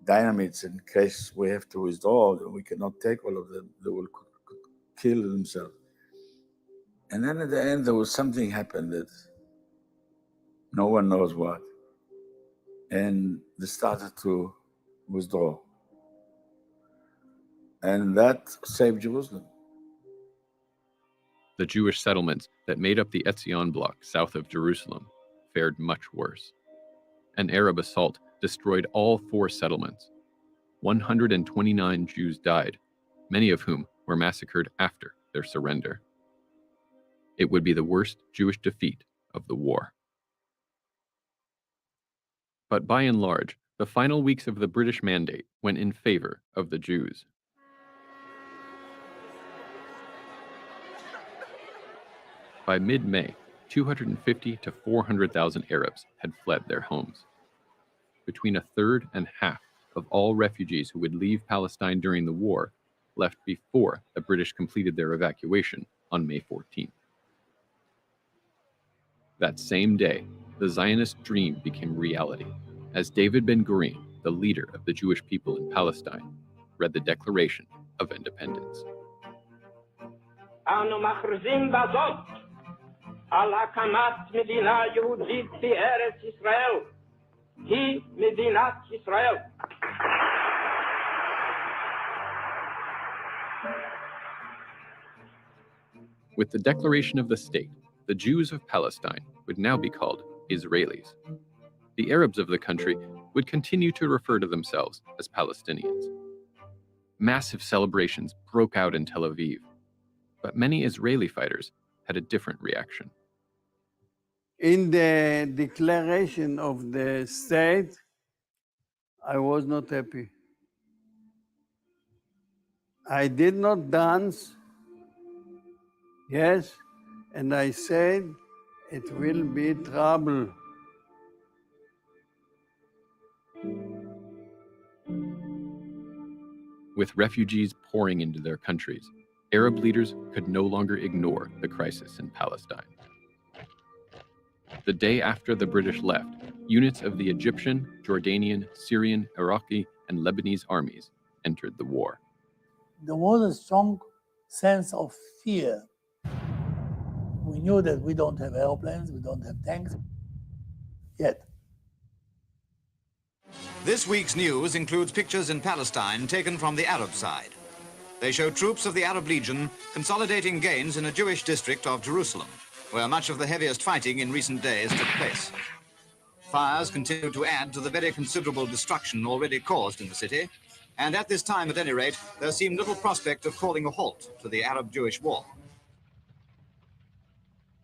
dynamites in case we have to withdraw. We cannot take all of them. They will kill themselves. And then at the end, there was something happened that no one knows what. And they started to withdraw. And that saved Jerusalem. The Jewish settlements that made up the Etzion bloc south of Jerusalem fared much worse. An Arab assault destroyed all 4 settlements. 129 Jews died, many of whom were massacred after their surrender. It would be the worst Jewish defeat of the war. But by and large, the final weeks of the British Mandate went in favor of the Jews. By mid-May, 250 to 400,000 Arabs had fled their homes. Between a third and half of all refugees who would leave Palestine during the war left before the British completed their evacuation on May 14th. That same day, the Zionist dream became reality as David Ben-Gurion, the leader of the Jewish people in Palestine, read the Declaration of Independence. אנו מכריזים בזאת על הקמת מדינה יהודית בארץ ישראל, היא מדינת ישראל. With the declaration of the state, the Jews of Palestine would now be called Israelis. The Arabs of the country would continue to refer to themselves as Palestinians. Massive celebrations broke out in Tel Aviv, but many Israeli fighters had a different reaction. In the declaration of the state, I was not happy. I did not dance, yes, and I said it will be trouble. With refugees pouring into their countries, Arab leaders could no longer ignore the crisis in Palestine. The day after the British left, units of the Egyptian, Jordanian, Syrian, Iraqi, and Lebanese armies entered the war. There was a strong sense of fear. We knew that we don't have airplanes, we don't have tanks yet. This week's news includes pictures in Palestine taken from the Arab side. They show troops of the Arab Legion consolidating gains in a Jewish district of Jerusalem, where much of the heaviest fighting in recent days took place. Fires continue to add to the very considerable destruction already caused in the city, and at this time, at any rate, there seemed little prospect of calling a halt to the Arab-Jewish war.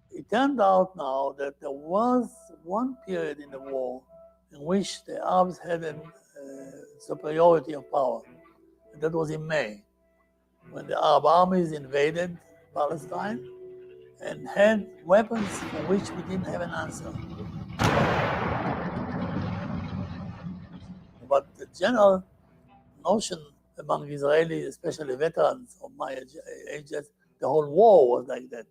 It turned out now that there was one period in the war in which the Arabs had a superiority of power. And that was in May, when the Arab armies invaded Palestine and had weapons for which we didn't have an answer. But the general notion among Israelis, especially veterans of my age, that the whole war was like that.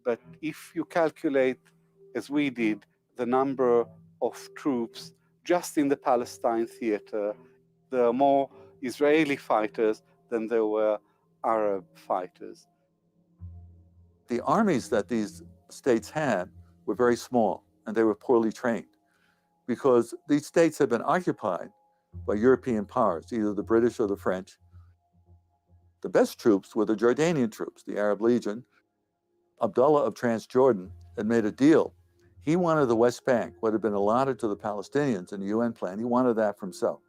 But if you calculate, as we did, the number of troops just in the Palestine theater, there are more Israeli fighters than there were Arab fighters. The armies that these states had were very small and they were poorly trained because these states had been occupied by European powers, either the British or the French. The best troops were the Jordanian troops, the Arab Legion. Abdullah of Transjordan had made a deal. He wanted the West Bank, what had been allotted to the Palestinians in the UN plan. He wanted that for himself.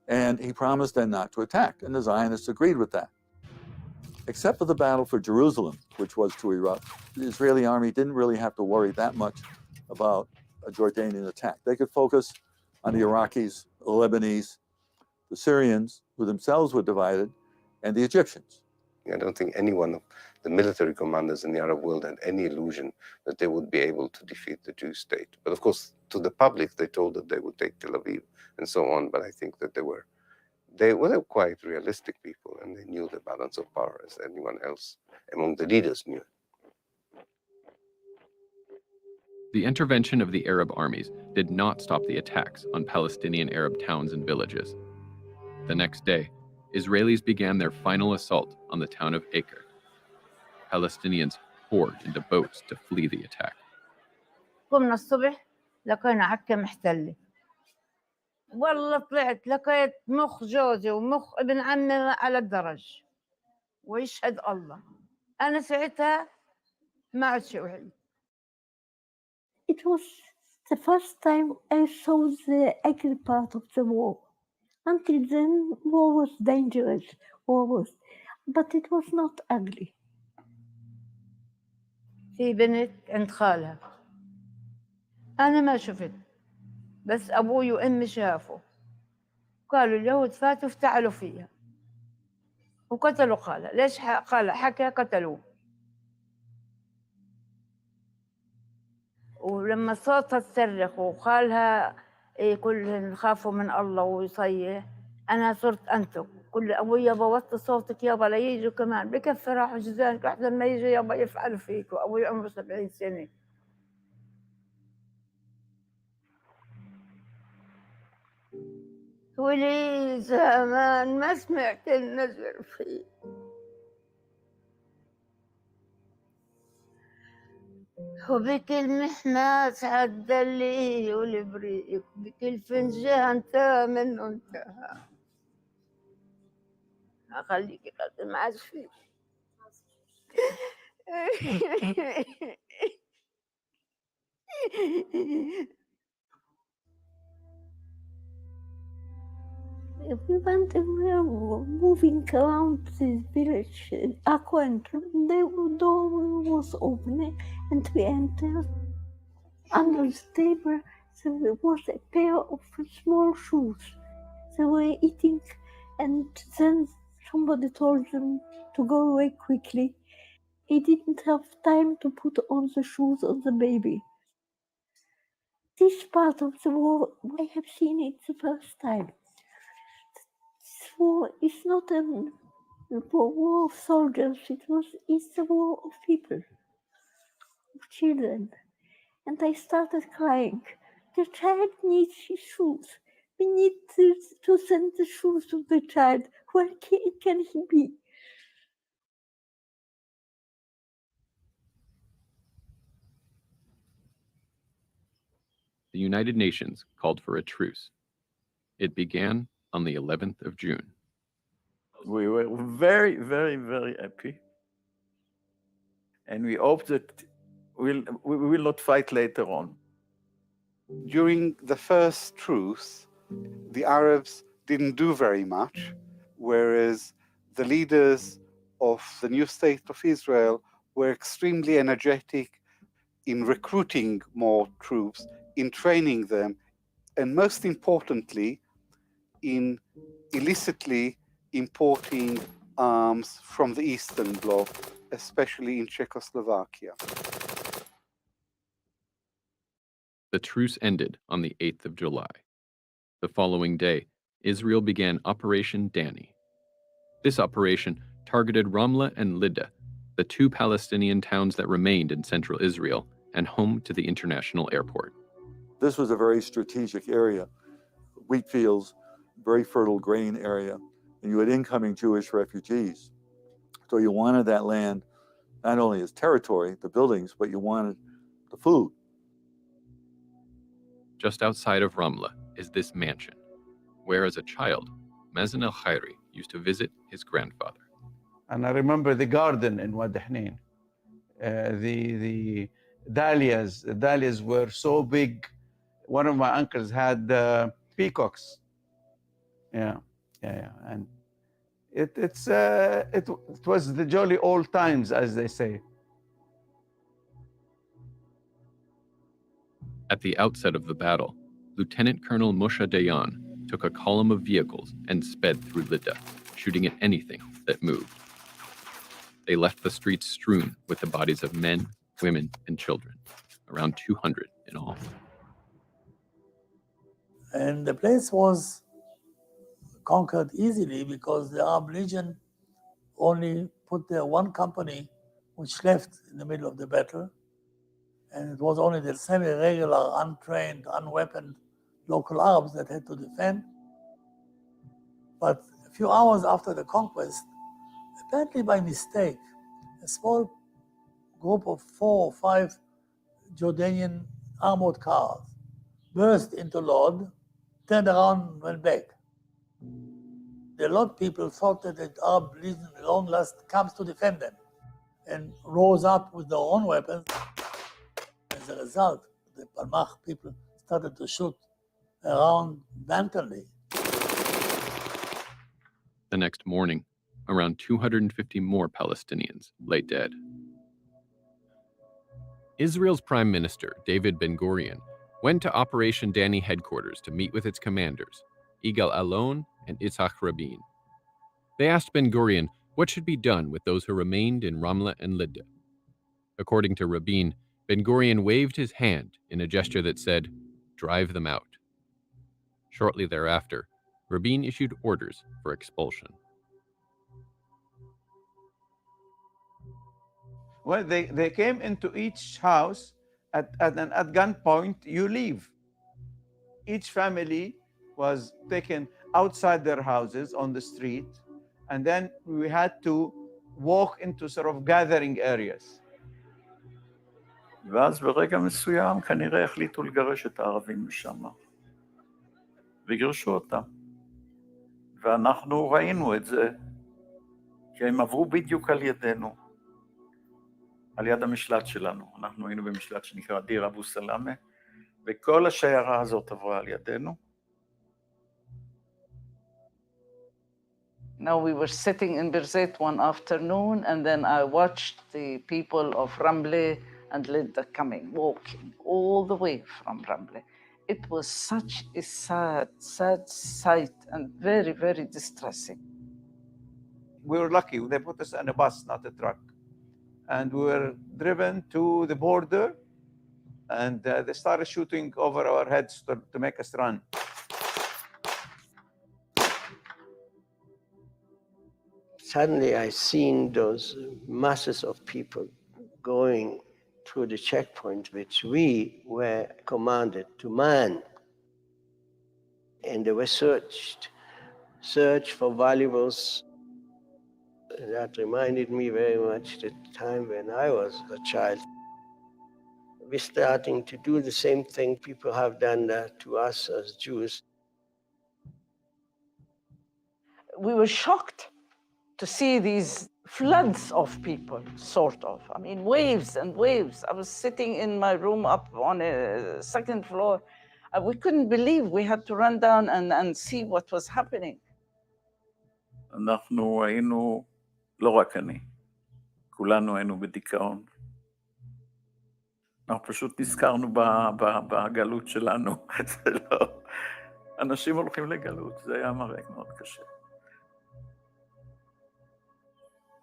And he promised then not to attack, and the Zionists agreed with that. Except for the battle for Jerusalem, which was to erupt, the Israeli army didn't really have to worry that much about a Jordanian attack. They could focus on the Iraqis, the Lebanese, the Syrians, who themselves were divided, and the Egyptians. I don't think any one of the military commanders in the Arab world had any illusion that they would be able to defeat the Jewish state. But of course, to the public, they told that they would take Tel Aviv and so on. But I think that they were quite realistic people, and they knew the balance of power as anyone else among the leaders knew. The intervention of the Arab armies did not stop the attacks on Palestinian Arab towns and villages. The next day, Israelis began their final assault on the town of Acre. Palestinians poured into boats to flee the attack. قمنا الصبح لقينا عكا محتلة. والله طلعت لقيت مخ جوزي ومخ ابن عمي على الدرج. ويشهد الله. أنا ساعتها ما عاد شيء وحيد. It was the first time I saw the ugly part of the war. Until then, war was dangerous, but it was not ugly. في بنت عند خالها. أنا ما شفت، بس أبوي وأمي شافوا. قالوا اليهود فاتوا افتعلوا فيها. وقتلوا خالها، ليش خالها حكى قتلوه. ولما صوتها تصرخ وخالها كلهم خافوا من الله ويصيح، أنا صرت أنتق، كل أبويا بوطي صوتك يابا لا يجوا كمان، بكفي راحوا جزانك أحسن ما يجي يابا يفعلوا فيك، وأبوي عمره 70 سنة. ولي زمان ما سمعت النزر فيه. وبكل محناس عالدلي والبريق بكل فنجان تا منه انتهى. أخليك قد ما عاد فيك. We went and we were moving around the village, Aqua, and the door was open and we entered. Under the table there was a pair of small shoes. They were eating, and then somebody told them to go away quickly. He didn't have time to put on the shoes on the baby. This part of the war, I have seen it the first time. This war is not a war of soldiers, it's a war of people, of children. And I started crying. The child needs his shoes. We need to send the shoes to the child. Where can he be? The United Nations called for a truce. It began on the 11th of June. We were very, very, very happy. And we hope that we will not fight later on. During the first truce, the Arabs didn't do very much, whereas the leaders of the new state of Israel were extremely energetic in recruiting more troops, in training them, and most importantly, in illicitly importing arms from the Eastern Bloc, especially in Czechoslovakia. The truce ended on the 8th of July. The following day, Israel began Operation Dani. This operation targeted Ramla and Lydda, the two Palestinian towns that remained in central Israel and home to the international airport. This was a very strategic area, wheat fields, very fertile grain area, and you had incoming Jewish refugees. So you wanted that land not only as territory, the buildings, but you wanted the food. Just outside of Ramla is this mansion, where as a child, Mazen El-Khairi used to visit his grandfather. And I remember the garden in Wadi Hnain. The dahlias. The dahlias were so big. One of my uncles had peacocks. Yeah. And it was the jolly old times, as they say. At the outset of the battle, Lieutenant Colonel Moshe Dayan took a column of vehicles and sped through Lydda, shooting at anything that moved. They left the streets strewn with the bodies of men, women, and children, around 200 in all. And the place was conquered easily because the Arab Legion only put there one company which left in the middle of the battle. And it was only the semi-regular, untrained, unweaponed local Arabs that had to defend. But a few hours after the conquest, apparently by mistake, a small group of 4 or 5 Jordanian armored cars burst into Lod, turned around and went back. The Lod people thought that the Arab Legion at long last comes to defend them and rose up with their own weapons. As a result, the Palmach people started to shoot around wantonly. The next morning, around 250 more Palestinians lay dead. Israel's Prime Minister, David Ben-Gurion, went to Operation Dani headquarters to meet with its commanders, Yigal Allon and Itzhak Rabin. They asked Ben-Gurion what should be done with those who remained in Ramla and Lydda. According to Rabin, Ben-Gurion waved his hand in a gesture that said, "Drive them out." Shortly thereafter, Rabin issued orders for expulsion. Well, they came into each house at gunpoint, you leave. Each family was taken outside their houses on the street, and then we had to walk into sort of gathering areas. ואז ברגע מסוים כנראה החליטו לגרש את הערבים משם. וגירשו אותם. ואנחנו ראינו את זה, כי הם עברו בדיוק על ידינו, על יד המשלט שלנו. אנחנו היינו במשלט שנקרא דיר אבו סלאמה, וכל השיירה הזאת עברה על ידינו. Now we were sitting in Birzeit one afternoon, and then I watched the people of Ramle and Lydda coming, walking all the way from Ramle. It was such a sad sight and very, very distressing. We were lucky. They put us in a bus, not a truck. And we were driven to the border, and they started shooting over our heads to make us run. Suddenly I seen those masses of people going through the checkpoint which we were commanded to man. And they were searched for valuables. That reminded me very much the time when I was a child. We're starting to do the same thing people have done to us as Jews. we were shocked to see these floods of people, sort of. I mean, waves and waves. I was sitting in my room up on a second floor. We couldn't believe we had to run down and see what was happening. אנחנו היינו, לא רק אני, כולנו היינו בדיכאון. אנחנו פשוט נזכרנו בגלות שלנו. זה לא... אנשים הולכים לגלות, זה היה מראה מאוד קשה.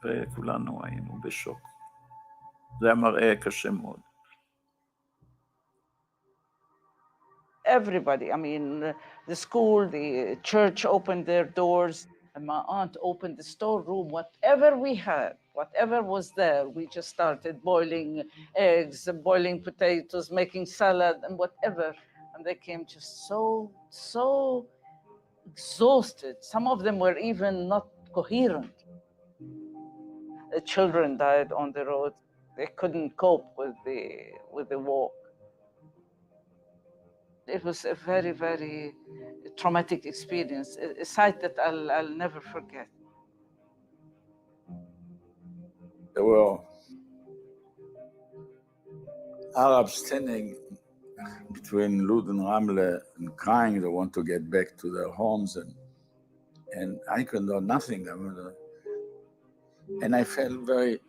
וכולנו היינו בשוק. זה היה מראה קשה מאוד. Everybody, I mean, the school, the church opened their doors, and my aunt opened the storeroom. Whatever we had, whatever was there, we just started boiling eggs, boiling potatoes, making salad, and whatever. And they came just so exhausted. Some of them were even not coherent. The children died on the road. They couldn't cope with the walk. It was a very, very traumatic experience, a sight that I'll never forget. There were Arabs standing between Lud and Ramle and crying. They want to get back to their homes, and I could do nothing. And I felt very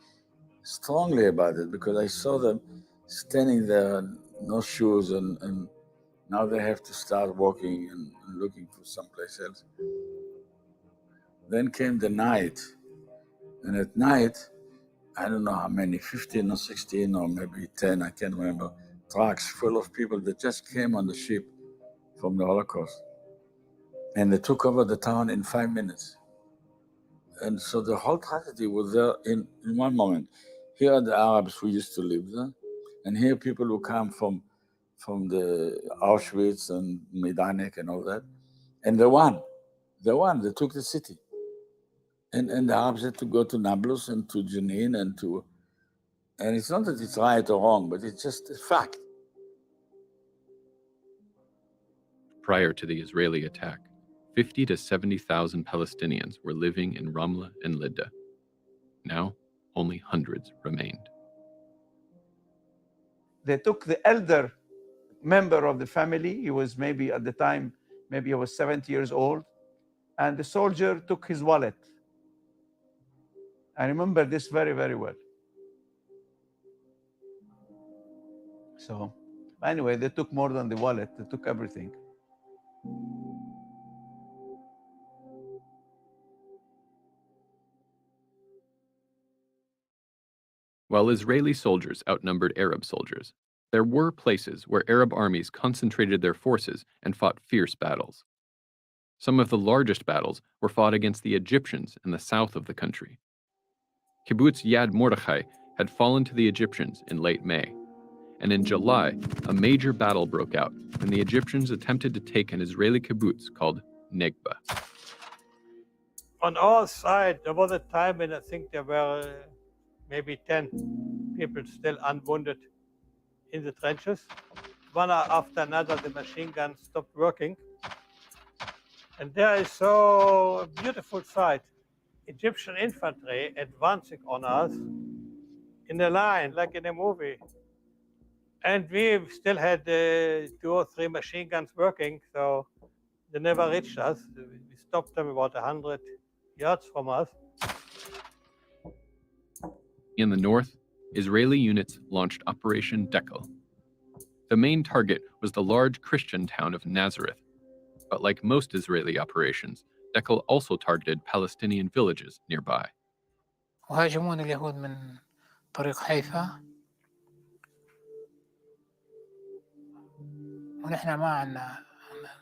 strongly about it because I saw them standing there, no shoes, and now they have to start walking and looking for someplace else. Then came the night, and at night, I don't know how many, 15 or 16 or maybe 10, I can't remember, trucks full of people that just came on the ship from the Holocaust. And they took over the town in 5 minutes. And so the whole tragedy was there in one moment. Here are the Arabs who used to live there, and here people who come from the Auschwitz and Majdanek and all that. And they won, they took the city. And the Arabs had to go to Nablus and to Jenin and it's not that it's right or wrong, but it's just a fact. Prior to the Israeli attack, 50 to 70,000 Palestinians were living in Ramla and Lydda. Now, only hundreds remained. They took the elder member of the family. He was maybe at the time, maybe he was 70 years old, and the soldier took his wallet. I remember this very, very well. So anyway, they took more than the wallet, they took everything. While Israeli soldiers outnumbered Arab soldiers, there were places where Arab armies concentrated their forces and fought fierce battles. Some of the largest battles were fought against the Egyptians in the south of the country. Kibbutz Yad Mordechai had fallen to the Egyptians in late May, and in July, a major battle broke out when the Egyptians attempted to take an Israeli kibbutz called Negba. On our side, there was a time when I think there were maybe 10 people still unwounded in the trenches. One after another, the machine guns stopped working. And there is so beautiful sight. Egyptian infantry advancing on us in a line, like in a movie. And we still had 2 or 3 machine guns working, so they never reached us. We stopped them about 100 yards from us. In the north, Israeli units launched Operation Dekel. The main target was the large Christian town of Nazareth, but like most Israeli operations, Dekel also targeted Palestinian villages nearby. وهاجمونا اليهود من طريق حيفا ونحن ما عنا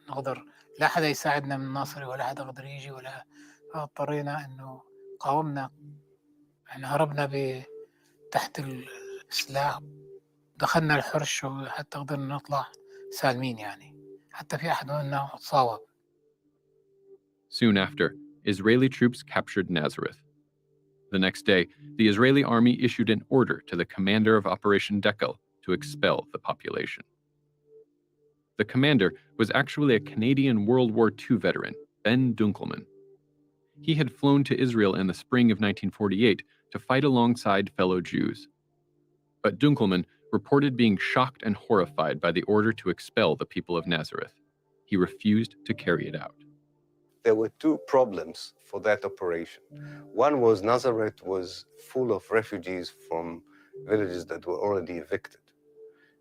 نقدر لا حدا يساعدنا من الناصري ولا حدا قدر يجي ولا اضطرينا انه قاومنا احنا هربنا تحت السلاح دخلنا الحرش وحتى قدرنا نطلع سالمين يعني حتى في احد منا تصاوب. Soon after, Israeli troops captured Nazareth. The next day, the Israeli army issued an order to the commander of Operation Dekel to expel the population. The commander was actually a Canadian World War II veteran, Ben Dunkelman. He had flown to Israel in the spring of 1948 to fight alongside fellow Jews. But Dunkelman reported being shocked and horrified by the order to expel the people of Nazareth. He refused to carry it out. There were two problems for that operation. One was Nazareth was full of refugees from villages that were already evicted.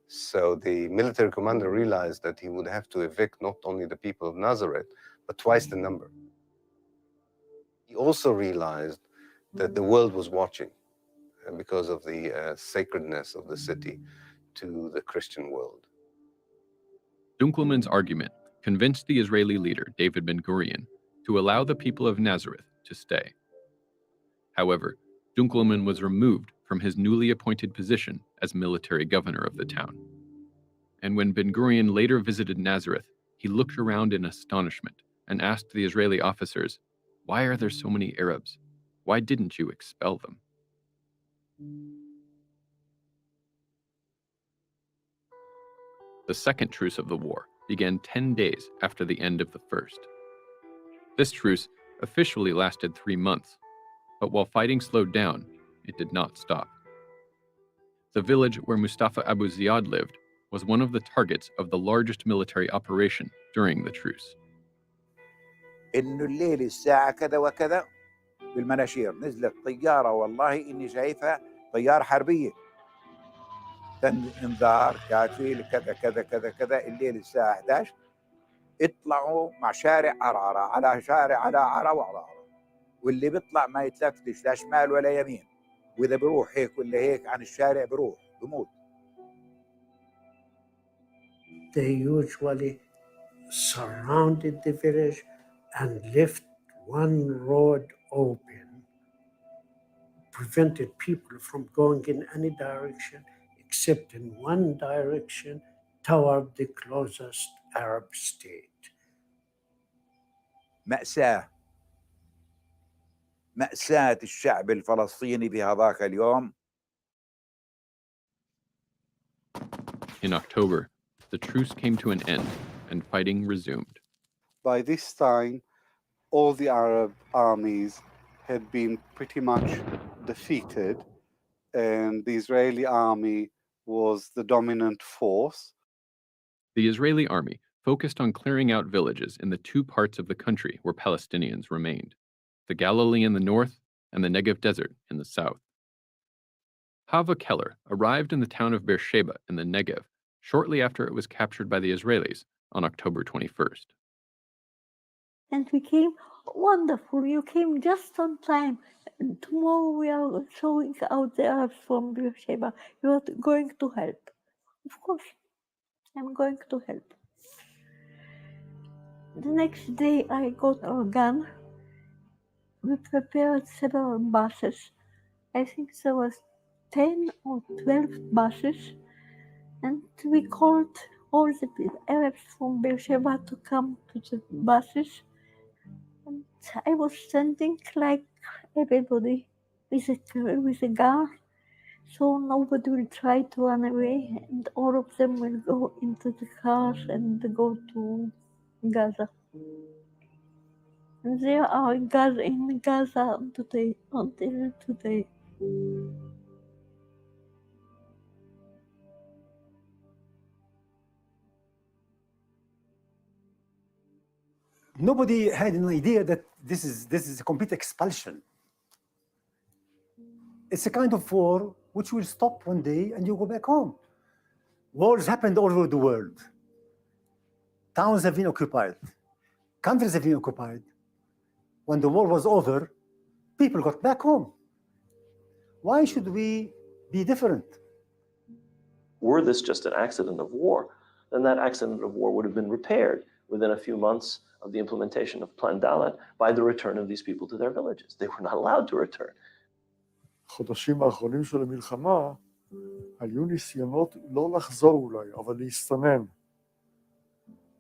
So the military commander realized that he would have to evict not only the people of Nazareth, but twice the number. He also realized that the world was watching because of the sacredness of the city to the Christian world. Dunkelman's argument convinced the Israeli leader, David Ben-Gurion, to allow the people of Nazareth to stay. However, Dunkelman was removed from his newly appointed position as military governor of the town. And when Ben-Gurion later visited Nazareth, he looked around in astonishment and asked the Israeli officers, "Why are there so many Arabs? Why didn't you expel them?" The second truce of the war began 10 days after the end of the first. This truce officially lasted 3 months, but while fighting slowed down, it did not stop. The village where Mustafa Abu Ziyad lived was one of the targets of the largest military operation during the truce. إنه الليل الساعة كذا وكذا بالمناشير نزلت طيارة والله إني شايفها طيارة حربية انذار كافي كذا كذا كذا كذا الليل الساعة 11 اطلعوا مع شارع عرعرة على شارع على عرعرة وعرعرة واللي بيطلع ما يتلفتش لا شمال ولا يمين وإذا بروح هيك ولا هيك عن الشارع بروح بموت. They usually surrounded the village and left one road open, prevented people from going in any direction except in one direction toward the closest Arab state. مأساة مأساة الشعب الفلسطيني بهذاك اليوم. In October, the truce came to an end and fighting resumed. By this time, all the Arab armies had been pretty much defeated, and the Israeli army was the dominant force. The Israeli army focused on clearing out villages in the two parts of the country where Palestinians remained, the Galilee in the north and the Negev Desert in the south. Hava Keller arrived in the town of Beersheba in the Negev shortly after it was captured by the Israelis on October 21st. And we came, wonderful, you came just on time. And tomorrow we are showing out the Arabs from Beersheba. You are going to help. Of course, I'm going to help. The next day I got our gun. We prepared several buses. I think there was 10 or 12 buses. And we called all the Arabs from Beersheba to come to the buses. And I was standing like everybody with a gun, so nobody will try to run away, and all of them will go into the cars and go to Gaza. And they are in Gaza today, until today. Nobody had an idea that this is a complete expulsion. It's a kind of war which will stop one day and you go back home. Wars happened all over the world. Towns have been occupied. Countries have been occupied. When the war was over, people got back home. Why should we be different? Were this just an accident of war, then that accident of war would have been repaired within a few months of the implementation of Plan Dalet by the return of these people to their villages. They were not allowed to return. החודשים האחרונים של המלחמה היו ניסיונות לא לחזור אולי, אבל להסתנן,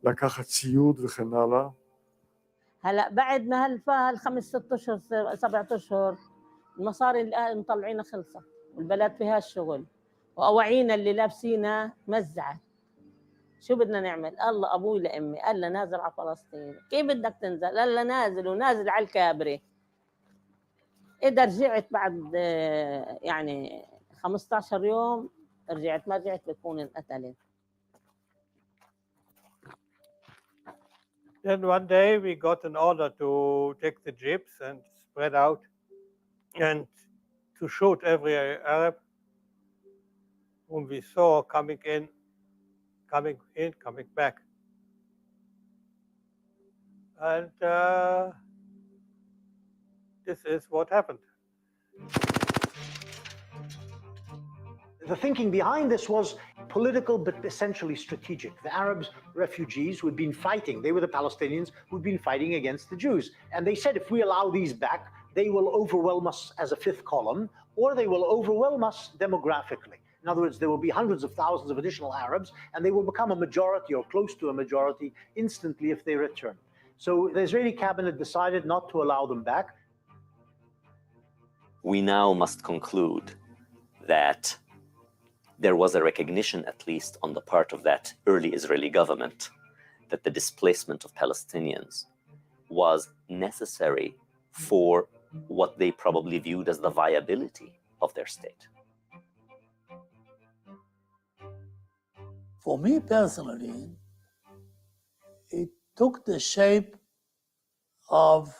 לקחת ציוד וכן הלאה. هلا بعد ما هالخمس 6 اشهر 7 اشهر المصاري اللي مطلعينها خلصت والبلد فيها الشغل واواعينا اللي لابسينها مزعت شو بدنا نعمل؟ الله أبوي لأمي قال لها نازل على فلسطين. كيف بدك تنزل؟ قال لها نازل ونازل على الكابري. إذا رجعت بعد يعني 15 يوم رجعت، ما رجعت بكون انقتلت. Then one day we got an order to take the jeeps and spread out and to shoot every Arab whom we saw coming in, coming back. And this is what happened. The thinking behind this was political, but essentially strategic. The Arabs, refugees who had been fighting, they were the Palestinians who'd been fighting against the Jews. And they said, if we allow these back, they will overwhelm us as a fifth column, or they will overwhelm us demographically. In other words, there will be hundreds of thousands of additional Arabs, and they will become a majority or close to a majority instantly if they return. So the Israeli cabinet decided not to allow them back. We now must conclude that there was a recognition, at least on the part of that early Israeli government, that the displacement of Palestinians was necessary for what they probably viewed as the viability of their state. For me personally, it took the shape of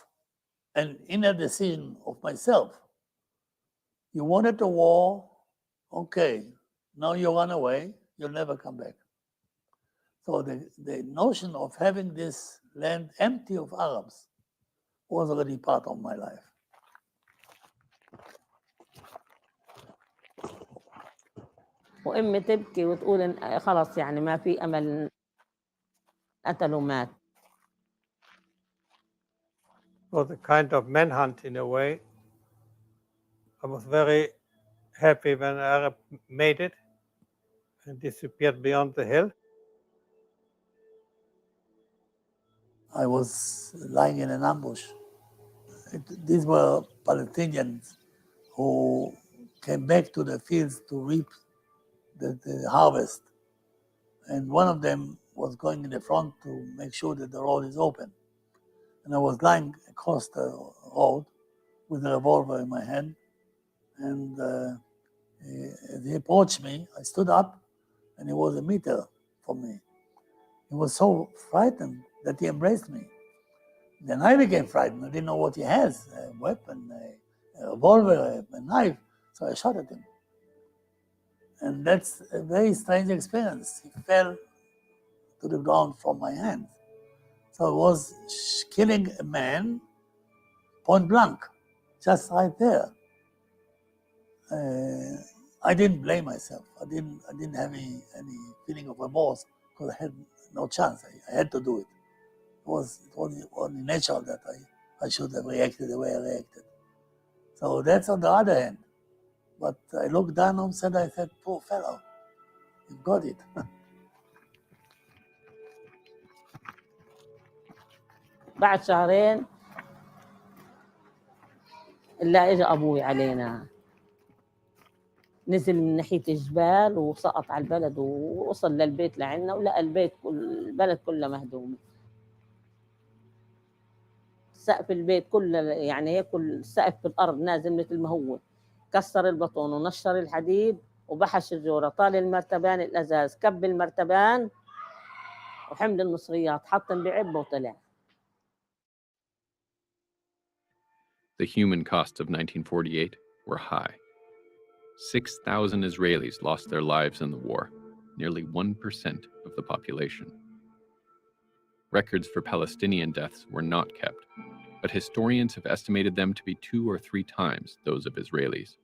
an inner decision of myself. You wanted a war, okay, now you run away, you'll never come back. So the notion of having this land empty of Arabs was already part of my life. وأمي تبكي وتقول إن خلاص يعني ما في أمل، قتل ومات. It was a kind of manhunt in a way. I was very happy when Arab made it and disappeared beyond the hill. I was lying in an ambush. These were Palestinians who came back to the fields to reap the harvest. And one of them was going in the front to make sure that the road is open. And I was lying across the road with a revolver in my hand. And as he approached me, I stood up, and he was a meter from me. He was so frightened that he embraced me. Then I became frightened. I didn't know what he has, a weapon, a revolver, a knife. So I shot at him. And that's a very strange experience. He fell to the ground from my hands. So I was killing a man point blank, just right there. I didn't blame myself. I didn't have any feeling of remorse because I had no chance. I had to do it. It was only natural that I should have reacted the way I reacted. So that's on the other hand. But I looked down on him and I said, poor fellow, you got it. بعد شهرين إلا إجا أبوي علينا، نزل من ناحية الجبال وسقط على البلد ووصل للبيت لعنا ولقى البلد كله مهدوم. سقف البيت كله يعني هيك السقف في الأرض نازل مثل ما هو، كسر البطون ونشر الحديد وبحش الجورة، طال المرتبان الأزاز، كب المرتبان وحمل النصريات، حطم بعبه وطلع. The human costs of 1948 were high. 6,000 Israelis lost their lives in the war, nearly 1% of the population. Records for Palestinian deaths were not kept, but historians have estimated them to be 2 or 3 times those of Israelis.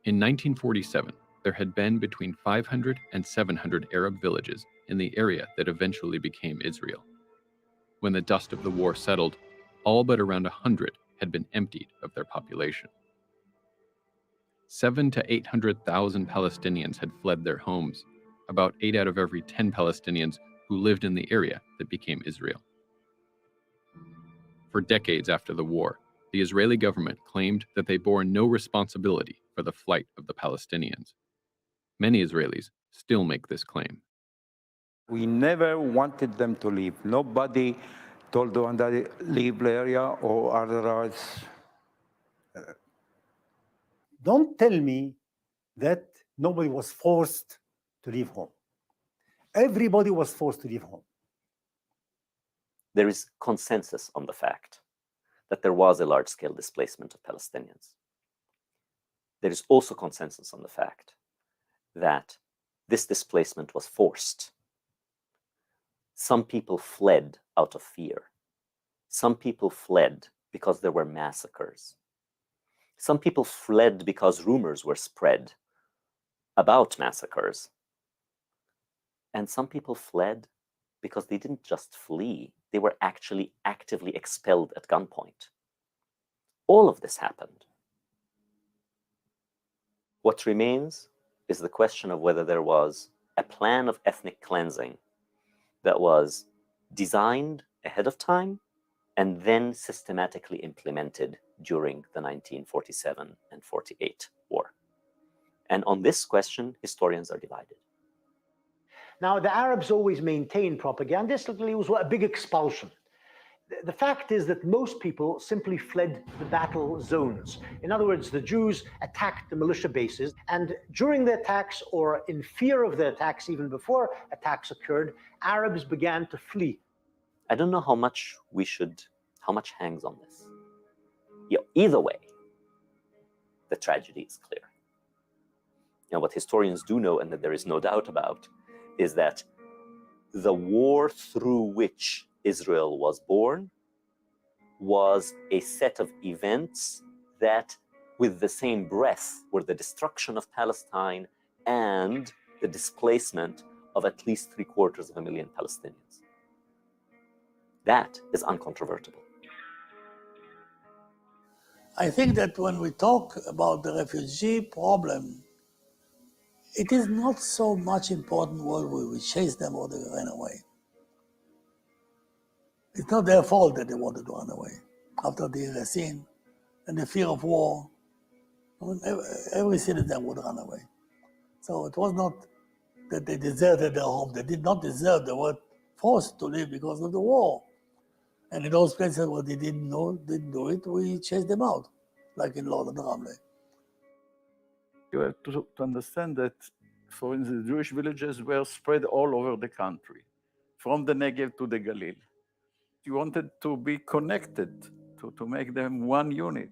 In 1947, there had been between 500 and 700 Arab villages in the area that eventually became Israel. When the dust of the war settled, all but around 100 had been emptied of their population. 700,000 to 800,000 Palestinians had fled their homes, about 8 out of every 10 Palestinians who lived in the area that became Israel. For decades after the war, the Israeli government claimed that they bore no responsibility for the flight of the Palestinians. Many Israelis still make this claim. We never wanted them to leave. Nobody told them to leave the area or otherwise. Don't tell me that nobody was forced to leave home. Everybody was forced to leave home. There is consensus on the fact that there was a large-scale displacement of Palestinians. There is also consensus on the fact that this displacement was forced. Some people fled out of fear. Some people fled because there were massacres. Some people fled because rumors were spread about massacres. And some people fled because they didn't just flee, they were actually actively expelled at gunpoint. All of this happened. What remains is the question of whether there was a plan of ethnic cleansing that was designed ahead of time and then systematically implemented during the 1947 and 48 war. And on this question, historians are divided. Now, the Arabs always maintained propagandistically it was a big expulsion. The fact is that most people simply fled the battle zones. In other words, the Jews attacked the militia bases, and during the attacks, or in fear of the attacks even before attacks occurred, Arabs began to flee. I don't know how much hangs on this. Either way, the tragedy is clear. What historians do know, and that there is no doubt about, is that the war through which Israel was born was a set of events that, with the same breath, were the destruction of Palestine and the displacement of at least 750,000 Palestinians. That is uncontrovertible. I think that when we talk about the refugee problem, it is not so much important whether we chase them or they ran away. It's not their fault that they wanted to run away. After the Racine and the fear of war, every citizen would run away. So it was not that they deserted their home. They did not deserve. They were forced to leave because of the war. And in those places where they didn't do it, we chased them out, like in Lord and Ramleh. You have to understand that, for instance, Jewish villages were spread all over the country, from the Negev to the Galil. You wanted to be connected, to make them one unit.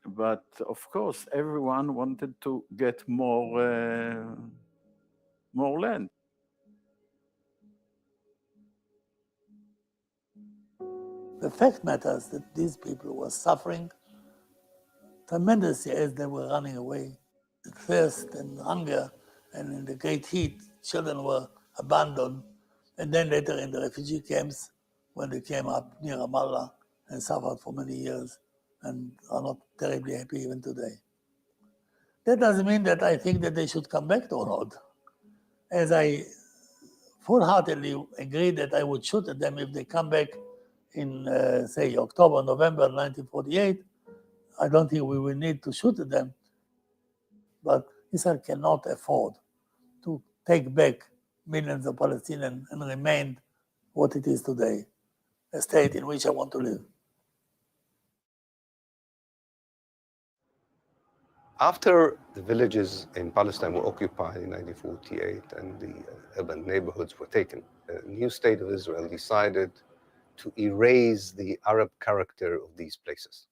But of course, everyone wanted to get more land. The fact matters that these people were suffering tremendously as they were running away. Thirst and hunger, and in the great heat, children were abandoned. And then later in the refugee camps, when they came up near Ramallah and suffered for many years and are not terribly happy even today. That doesn't mean that I think that they should come back to Lod. As I full-heartedly agree that I would shoot at them if they come back in, say, October, November 1948, I don't think we will need to shoot at them. But Israel cannot afford to take back millions of Palestinians and remain what it is today, a state in which I want to live. After the villages in Palestine were occupied in 1948 and the urban neighborhoods were taken, the new state of Israel decided to erase the Arab character of these places.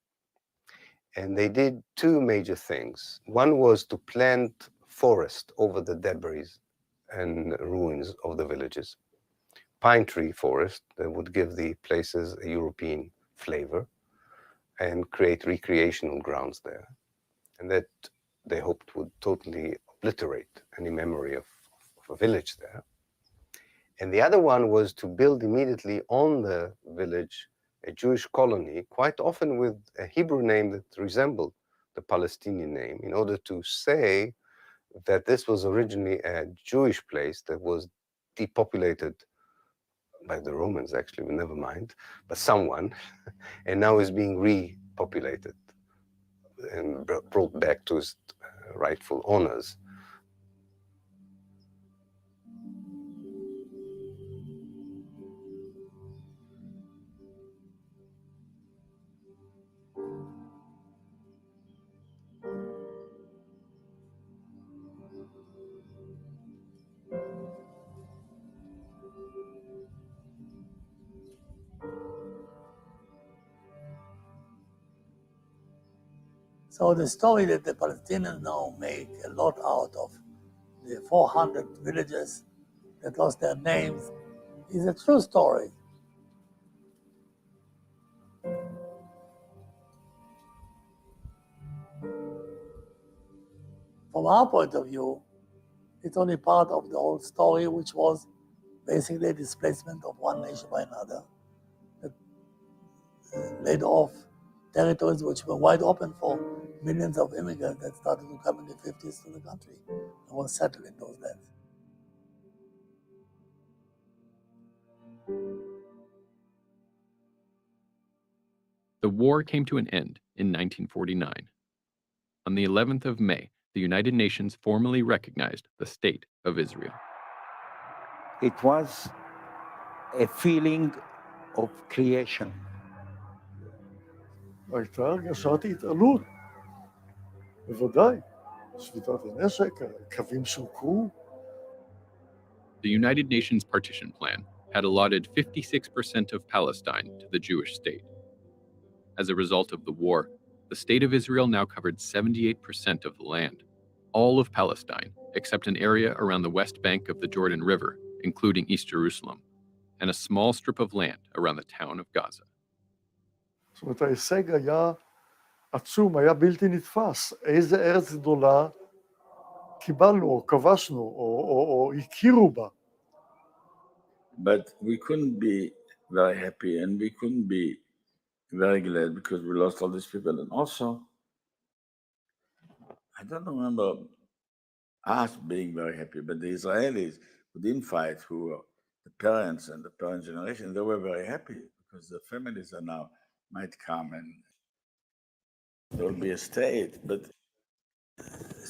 And they did two major things. One was to plant forest over the debris and ruins of the villages. Pine tree forest that would give the places a European flavor and create recreational grounds there. And that they hoped would totally obliterate any memory of a village there. And the other one was to build immediately on the village a Jewish colony, quite often with a Hebrew name that resembled the Palestinian name, in order to say that this was originally a Jewish place that was depopulated by the Romans, actually, but never mind, but someone, and now is being repopulated and brought back to its rightful owners So the story that the Palestinians now make a lot out of the 400 villages that lost their names is a true story. From our point of view, it's only part of the whole story, which was basically a displacement of one nation by another that laid off territories which were wide open for millions of immigrants that started to come in the 50s to the country and were settled in those lands. The war came to an end in 1949. On the 11th of May, the United Nations formally recognized the State of Israel. It was a feeling of creation. הייתה הרגשת התעלות, בוודאי. שביתת הנשק, הקווים סוכרו. The United Nations Partition Plan had allotted 56% of Palestine to the Jewish state. As a result of the war, the State of Israel now covered 78% of the land, all of Palestine, except an area around the west bank of the Jordan River, including East Jerusalem, and a small strip of land around the town of Gaza. זאת אומרת, ההישג היה עצום, היה בלתי נתפס. איזה ארץ גדולה קיבלנו, או כבשנו, או הכירו בה. But we couldn't be very happy, and we couldn't be very glad because we lost all these people. And also, I don't remember us being very happy, but the Israelis who didn't fight, who were the parents and the parent generation, they were very happy because the families are now might come and there will be a state. But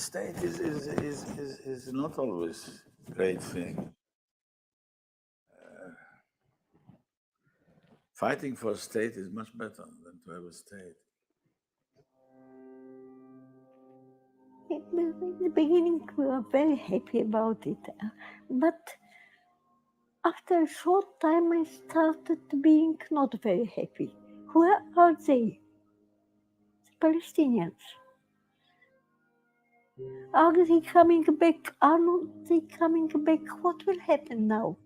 state is not always a great thing. Fighting for a state is much better than to have a state. In the beginning, we were very happy about it, but after a short time, I started being not very happy. Where are they? The Palestinians. Are they coming back? Are not they coming back? What will happen now?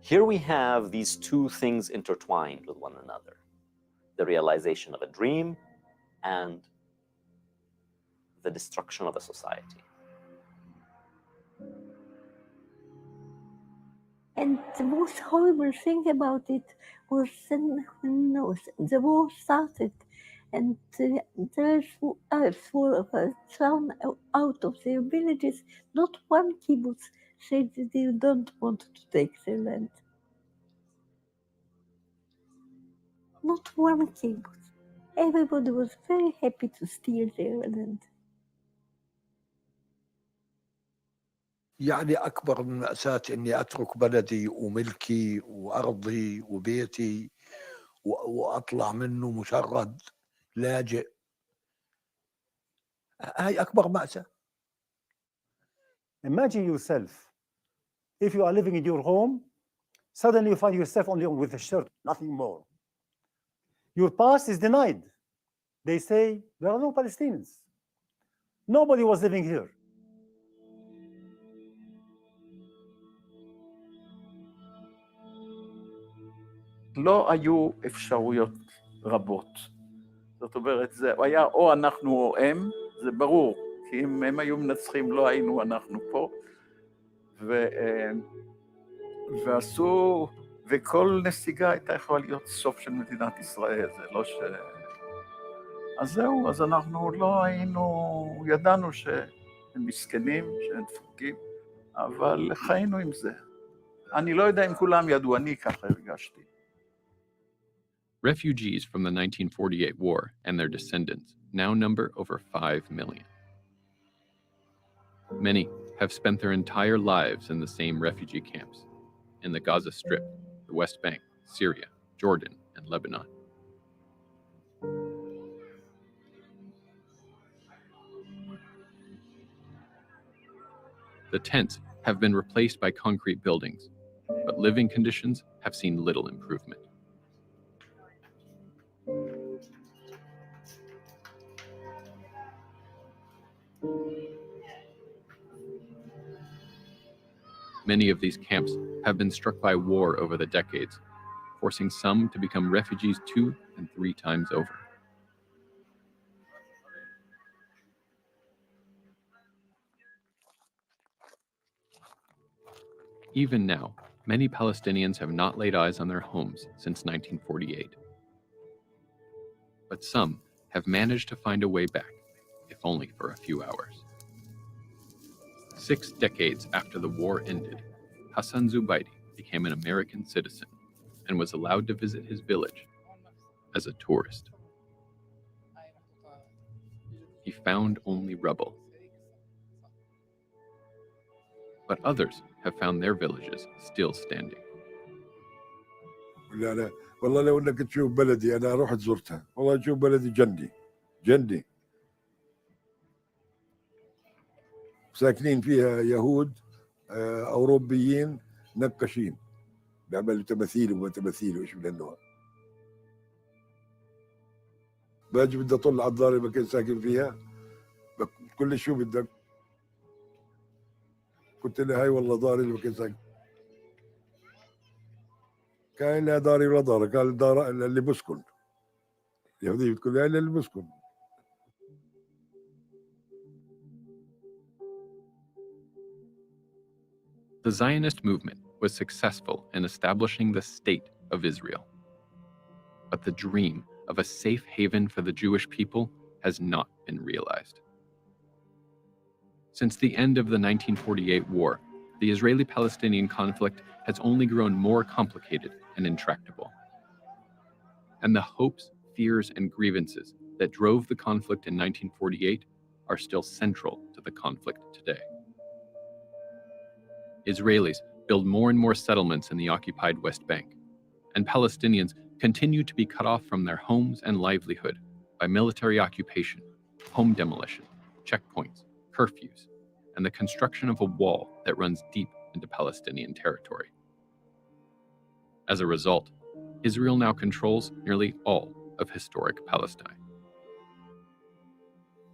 Here we have these two things intertwined with one another. The realization of a dream and the destruction of a society. And the most horrible thing about it was when the war started and the Arabs were thrown out of their villages. Not one kibbutz said that they don't want to take their land. Not one kibbutz. Everybody was very happy to steal their land. يعني أكبر من مأساة إني أترك بلدي وملكي وأرضي وبيتي وأطلع منه مشرد لاجئ. هاي أكبر مأساة. Imagine yourself, if you are living in your home, suddenly you find yourself only with a shirt, nothing more. Your past is denied. They say there are no Palestinians. Nobody was living here. לא היו אפשרויות רבות. זאת אומרת, זה היה או אנחנו או הם, זה ברור, כי אם הם היו מנצחים לא היינו אנחנו פה, וכל נסיגה הייתה יכולה להיות סוף של מדינת ישראל, זה לא ש... אז זהו, אז אנחנו לא היינו, ידענו שהם מסכנים, שהם דפוקים, אבל חיינו עם זה. אני לא יודע אם כולם ידעו, אני ככה הרגשתי. Refugees from the 1948 war and their descendants now number over 5 million. Many have spent their entire lives in the same refugee camps, in the Gaza Strip, the West Bank, Syria, Jordan, and Lebanon. The tents have been replaced by concrete buildings, but living conditions have seen little improvement. Many of these camps have been struck by war over the decades, forcing some to become refugees 2 and 3 times over. Even now, many Palestinians have not laid eyes on their homes since 1948. But some have managed to find a way back, if only for a few hours. 6 decades after the war ended, Hassan Zubaidi became an American citizen and was allowed to visit his village as a tourist. He found only rubble. But others have found their villages still standing. لا لا والله لو انك تشوف بلدي انا رحت زرتها والله تشوف بلدي جندي ساكنين فيها يهود اوروبيين نقاشين بيعملوا تماثيل وتماثيل وايش من النوع باجي بدي اطل على الدار اللي كنت ساكن فيها كل شو بدك قلت له هاي والله داري اللي كنت ساكن كان لا داري ولا دار قال الدار اللي بسكن اليهودي بتقول لي اللي بسكن. The Zionist movement was successful in establishing the State of Israel. But the dream of a safe haven for the Jewish people has not been realized. Since the end of the 1948 war, the Israeli-Palestinian conflict has only grown more complicated and intractable. And the hopes, fears, and grievances that drove the conflict in 1948 are still central to the conflict today. Israelis build more and more settlements in the occupied West Bank, and Palestinians continue to be cut off from their homes and livelihood by military occupation, home demolition, checkpoints, curfews, and the construction of a wall that runs deep into Palestinian territory. As a result, Israel now controls nearly all of historic Palestine.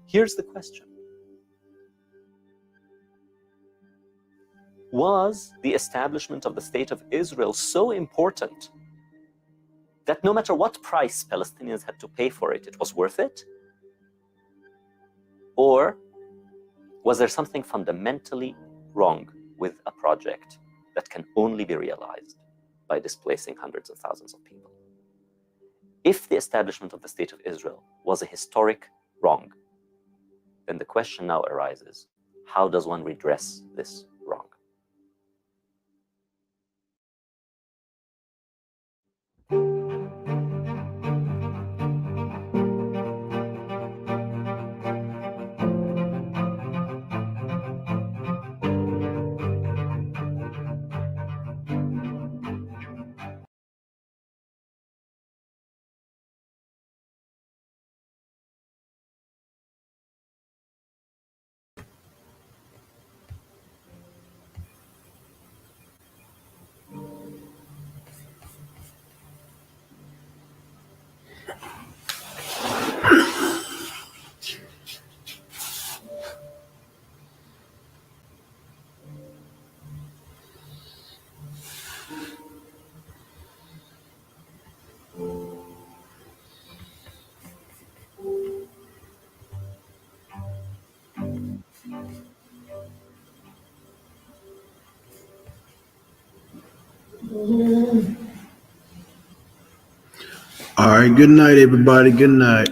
Here's the question. Was the establishment of the State of Israel so important that no matter what price Palestinians had to pay for it, it was worth it? Or was there something fundamentally wrong with a project that can only be realized by displacing hundreds of thousands of people? If the establishment of the State of Israel was a historic wrong, then the question now arises, how does one redress this wrong? All right, good night, everybody. Good night.